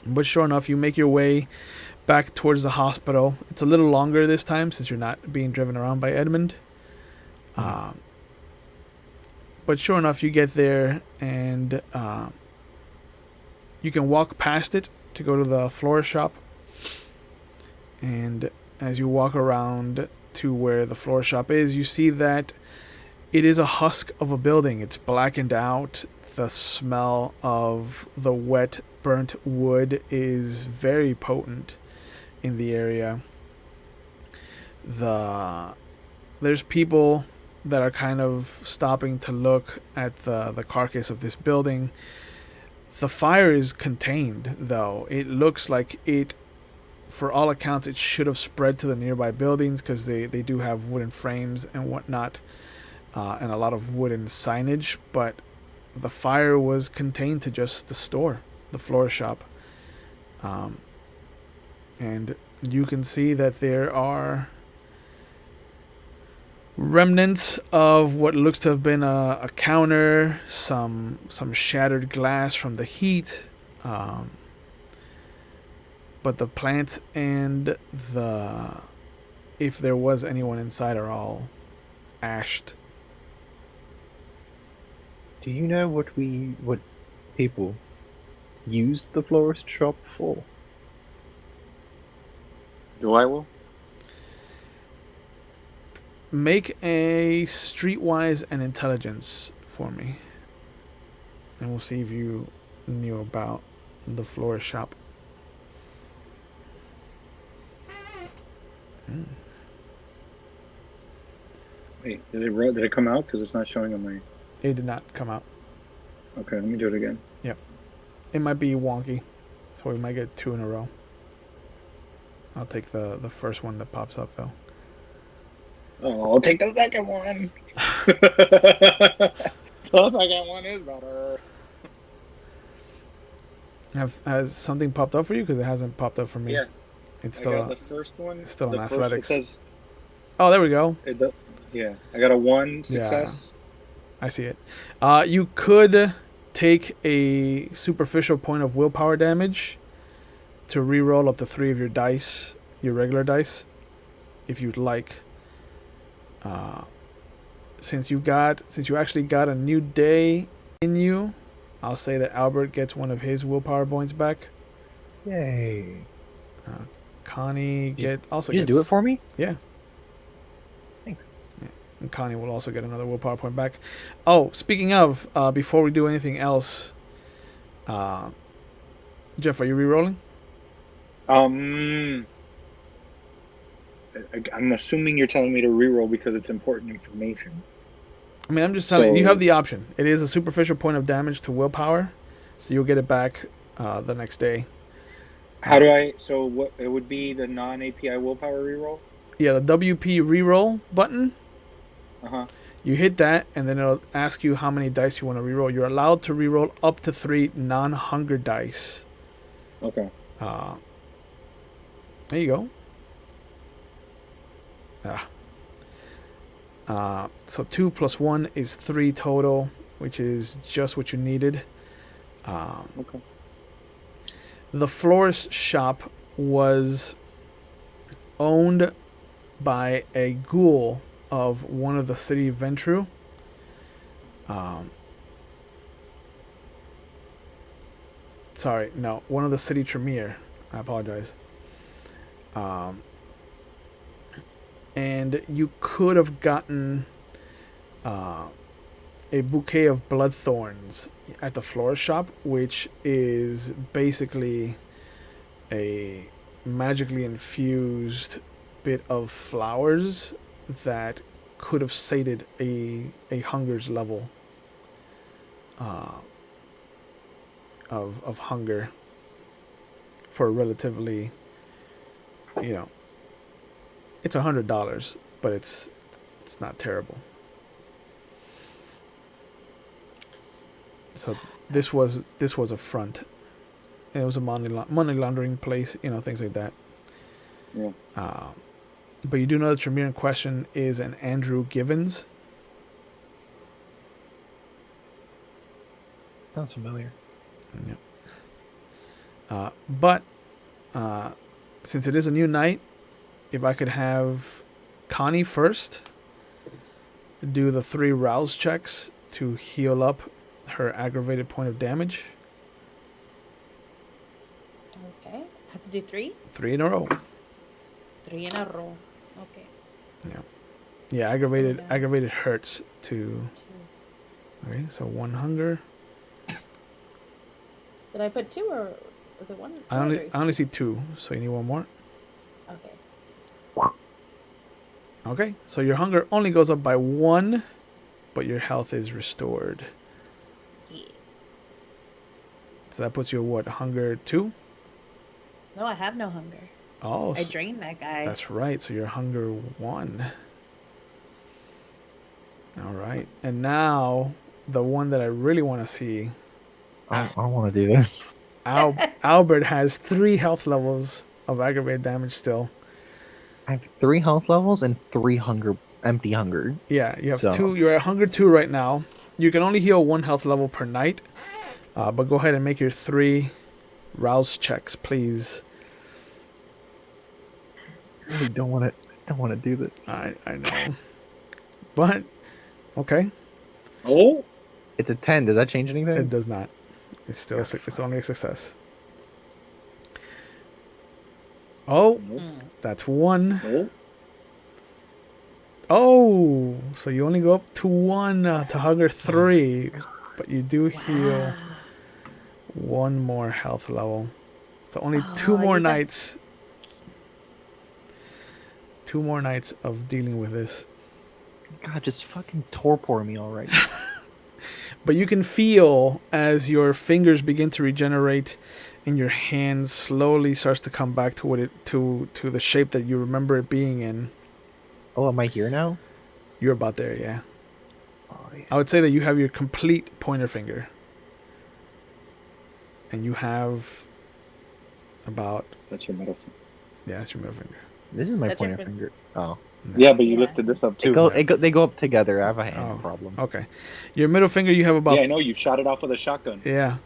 But sure enough, you make your way back towards the hospital. It's a little longer this time since you're not being driven around by Edmund. But sure enough, you get there and you can walk past it to go to the florist shop. And as you walk around to where the florist shop is, you see that it is a husk of a building. It's blackened out. The smell of the wet, burnt wood is very potent in the area. There's people that are kind of stopping to look at the carcass of this building. The fire is contained, though. It looks like it, for all accounts, it should have spread to the nearby buildings because they do have wooden frames and whatnot, and a lot of wooden signage, but the fire was contained to just the store, the florist shop. And you can see that there are remnants of what looks to have been a counter, some shattered glass from the heat, but the plants and if there was anyone inside, are all ashed. Do you know what people used the florist shop for? Do I will? Make a streetwise and intelligence for me, and we'll see if you knew about the florist shop. Wait, did it come out? Because it's not showing on my. It did not come out. Okay, let me do it again. It might be wonky, so we might get 2 in a row. I'll take the first one that pops up, though. Oh, I'll take the second one. The second one is better. Has something popped up for you? Because it hasn't popped up for me. Yeah, It's I still got the first one. it's still the in first, athletics. It says, Oh, there we go. yeah, I got a 1 success. I see it. You could take a superficial point of willpower damage to reroll up to 3 of your dice, your regular dice, if you'd like. Since you actually got a new day in you, I'll say that Albert gets 1 of his willpower points back. Yay! Connie You also just gets, do it for me? Yeah. Thanks. And Connie will also get another willpower point back. Oh, speaking of, before we do anything else, Jeff, are you rerolling? I'm assuming you're telling me to reroll because it's important information. I mean, I'm just telling you, you So- have the option. It is a superficial point of damage to willpower, so you'll get it back the next day. How do I? So what? It would be the non-API willpower reroll. Yeah, the WP reroll button. Uh-huh. You hit that, and then it'll ask you how many dice you want to reroll. You're allowed to reroll up to 3 non-hunger dice. Okay. There you go. So 2 plus 1 is 3 total, which is just what you needed. Okay. The florist shop was owned by a ghoul of one of the city Ventru. Sorry, no, one of the city Tremere. I apologize. Um, and you could have gotten a bouquet of bloodthorns at the florist shop, which is basically a magically infused bit of flowers that could have sated a hunger's level of hunger for a relatively, you know, it's $100, but it's not terrible. So this was a front. It was a money laundering place, you know, things like that. Yeah. But you do know that your mirror in question is an Andrew Givens. Sounds familiar. Yeah. But since it is a new night, if I could have Connie first do the 3 rouse checks to heal up her aggravated point of damage. Okay. I have to do 3? 3 in a row. 3 in a row. Okay. Yeah, aggravated hurts to. 2. Okay, so 1 hunger. Did I put 2 or was it 1? I only see 2, so you need 1 more. Okay. Okay, so your hunger only goes up by 1, but your health is restored. Yeah. So that puts you at what, hunger 2? No, I have no hunger. Oh, I drained that guy. that's right. So you're hunger 1. All right, and now the one that I really want to see. I don't want to do this. Albert has 3 health levels of aggravated damage still. I have 3 health levels and 3 empty hunger. Yeah, you have So- 2. You're at hunger 2 right now. You can only heal 1 health level per night. But go ahead and make your 3 rouse checks, please. I really don't want to do this. I know, but okay, Oh, It's a 10. Does that change anything? it does not. It's still it's only a success. Oh, that's 1. oh. Oh, so you only go up to 1 to hunger 3, but you do heal 1 more health level. So only 2 more you got nights. 2 more nights of dealing with this. God, just fucking torpor me already. But you can feel as your fingers begin to regenerate and your hand slowly starts to come back to to the shape that you remember it being in. Oh, am I here now? You're about there, yeah. Oh, yeah. I would say that you have your complete pointer finger. And you have about, That's your middle finger. yeah, that's your middle finger. This is my That's your pointer finger. Oh. Yeah, but you Yeah. lifted this up too. They go up together. I have a hand Oh. problem. Okay. Your middle finger, you have about. Yeah, I know you shot it off with a shotgun. Yeah.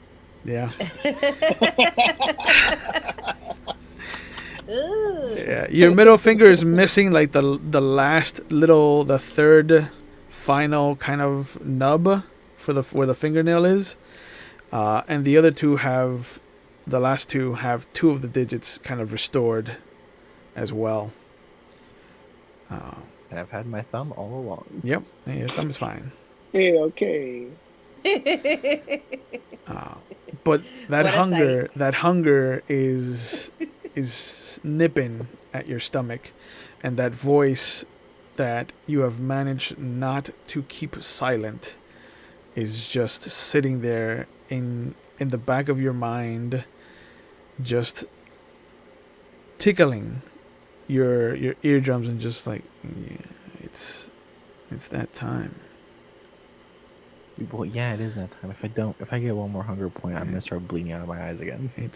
Yeah. Ooh. Yeah. Your middle finger is missing like the last little, the third final kind of nub for where the fingernail is. And the other 2 have, the last 2 have 2 of the digits kind of restored as well. And I've had my thumb all along. Yep. Yeah, your thumb is fine. Hey, okay. But that What a hunger is nipping at your stomach, and that voice that you have managed not to keep silent is just sitting there in the back of your mind, just tickling your eardrums and just like, yeah, it's that time. Well, yeah, it is that time. If I get 1 more hunger point, I'm gonna start bleeding out of my eyes again. It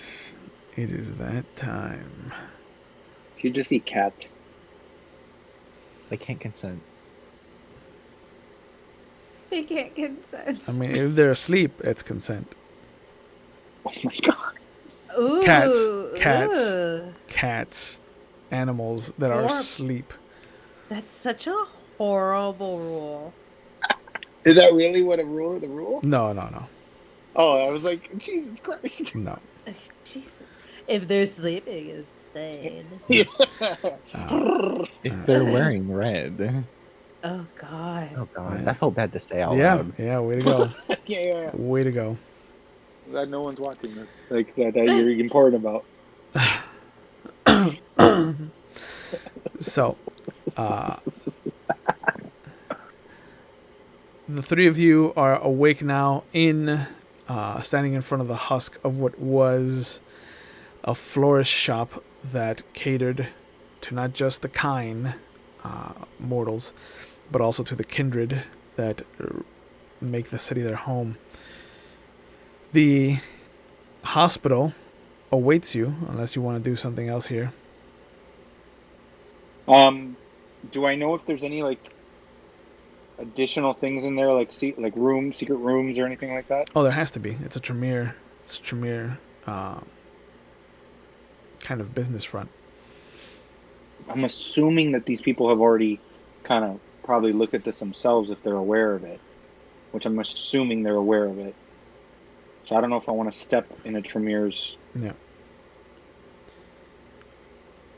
is that time. You just eat cats. I can't consent. They can't consent. I mean, if they're asleep, it's consent. Oh my god. Ooh. Cats. Ooh. Cats, animals that are Horrible. asleep. That's such a horrible rule. Is that really what the rule? No. Oh, I was like, Jesus Christ. No. Jesus. If they're sleeping, it's fine. If they're wearing red. Oh God. Oh god, Yeah. that felt bad to say out Yeah, loud. yeah, way to go. yeah. Way to go. Glad no one's watching this. Like that you're important about. So, uh, the three of you are awake now standing in front of the husk of what was a florist shop that catered to not just the kind mortals, but also to the kindred that make the city their home. The hospital awaits you, unless you want to do something else here. Do I know if there's any like additional things in there, like secret rooms, or anything like that? Oh, there has to be. It's a Tremere. It's a Tremere kind of business front. I'm assuming that these people have already kind of probably looked at this themselves if they're aware of it, which I'm assuming they're aware of it. So I don't know if I want to step in a Tremere's. Yeah.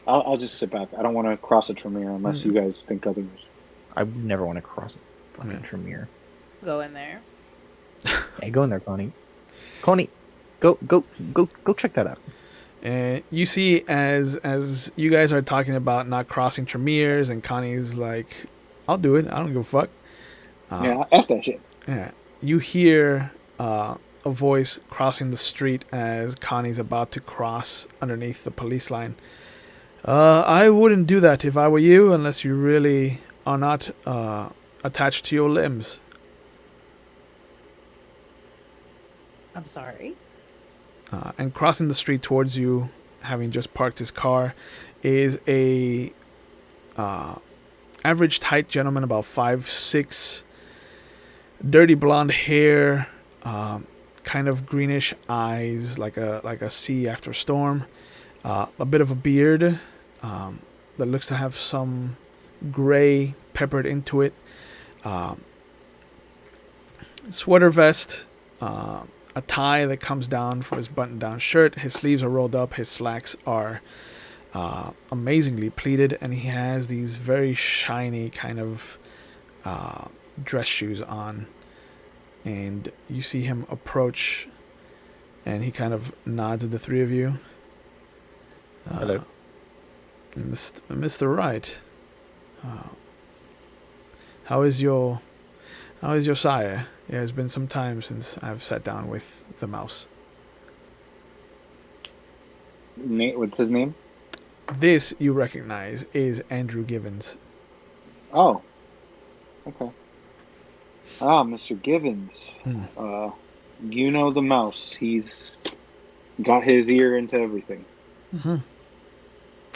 I'll just sit back. I don't want to cross a Tremere unless you guys think otherwise. I would never want to cross a fucking Yeah. Tremere. Go in there. Hey, go in there, Connie. Connie, go check that out. And you see, as you guys are talking about not crossing Tremeres, and Connie's like, "I'll do it. I don't give a fuck." Yeah, F that shit. Yeah. You hear a voice crossing the street as Connie's about to cross underneath the police line. I wouldn't do that if I were you, unless you really are not attached to your limbs. I'm sorry. And crossing the street towards you, having just parked his car, is a average height gentleman, about 5'6", dirty blonde hair, kind of greenish eyes, like a sea after a storm, a bit of a beard that looks to have some gray peppered into it, sweater vest, a tie that comes down from his button-down shirt. His sleeves are rolled up. His slacks are amazingly pleated, and he has these very shiny kind of dress shoes on. And you see him approach, and he kind of nods at the three of you. Hello. Mr. Wright. How is your sire? It has been some time since I've sat down with the mouse. What's his name? This, you recognize, is Andrew Givens. Oh. Okay. Ah, Mr. Givens. Hmm. You know the mouse. He's got his ear into everything. Mm-hmm.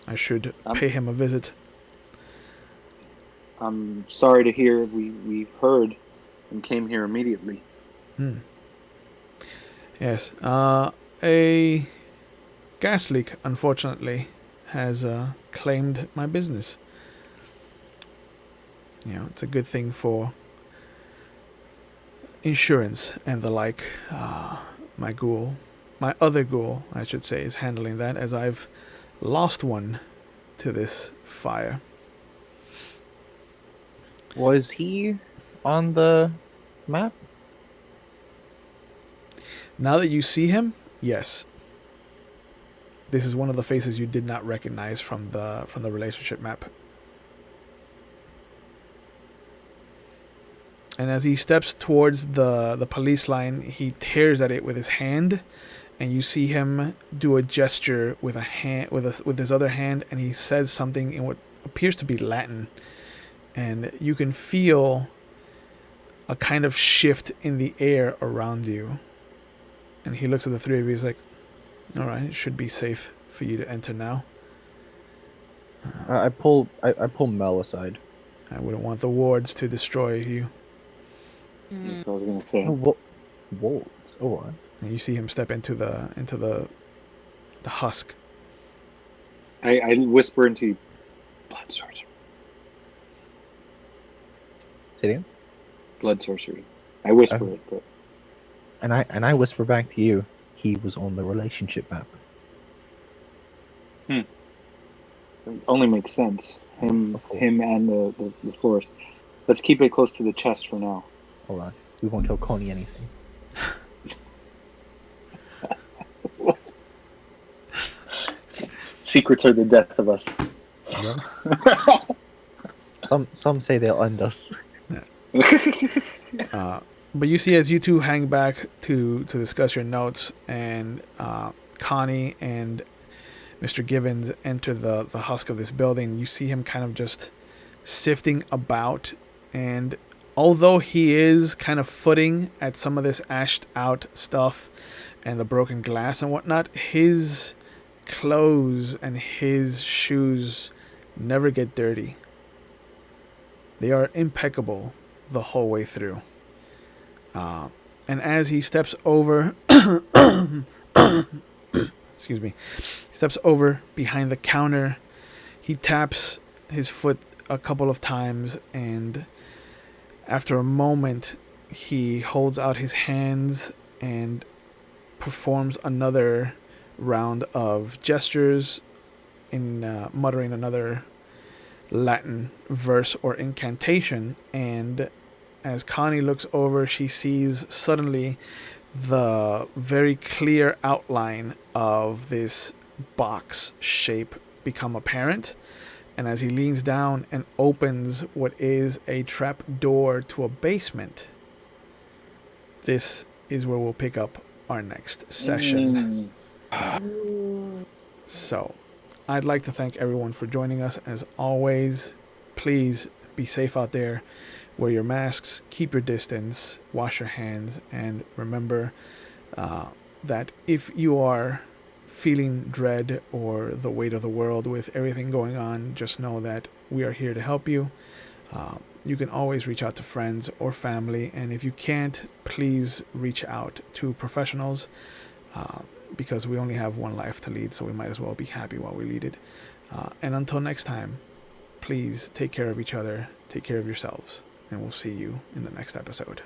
I should pay him a visit. I'm sorry to hear we've heard and came here immediately. Yes. A gas leak, unfortunately, has claimed my business. You know, it's a good thing for insurance and the like. My other ghoul, I should say, is handling that, as I've lost one to this fire. Was he on the map? Now that you see him, yes. This is one of the faces you did not recognize from the relationship map. And as he steps towards the police line, he tears at it with his hand, and you see him do a gesture with a hand with his other hand, and he says something in what appears to be Latin. And you can feel a kind of shift in the air around you. And he looks at the three of you. He's like, "All right, it should be safe for you to enter now." I pull Mel aside. I wouldn't want the wards to destroy you. That's what I was gonna say. Oh, what? Wolves. Oh, what? And you see him step into the husk. I whisper into blood sorcery. Say it again? Blood sorcery. I whisper it, but And I whisper back to you. He was on the relationship map. It only makes sense. Him Of course. and the forest. Let's keep it close to the chest for now. Hold on. We won't tell Connie anything. Secrets are the death of us. Yeah. Some say they'll end us. But you see, as you two hang back to discuss your notes, and Connie and Mr. Givens enter the husk of this building, you see him kind of just sifting about. And although he is kind of footing at some of this ashed out stuff and the broken glass and whatnot, his clothes and his shoes never get dirty. They are impeccable the whole way through. And as he steps over, excuse me, steps over behind the counter, he taps his foot a couple of times, and after a moment, he holds out his hands and performs another round of gestures in muttering another Latin verse or incantation. And as Connie looks over, she sees suddenly the very clear outline of this box shape become apparent. And as he leans down and opens what is a trap door to a basement, this is where we'll pick up our next session. So, I'd like to thank everyone for joining us. As always, please be safe out there. Wear your masks, keep your distance, wash your hands, and remember that if you are feeling dread or the weight of the world with everything going on, just know that we are here to help you. You can always reach out to friends or family, and if you can't, please reach out to professionals, because we only have one life to lead, so we might as well be happy while we lead it. And until next time, please take care of each other, take care of yourselves, and we'll see you in the next episode.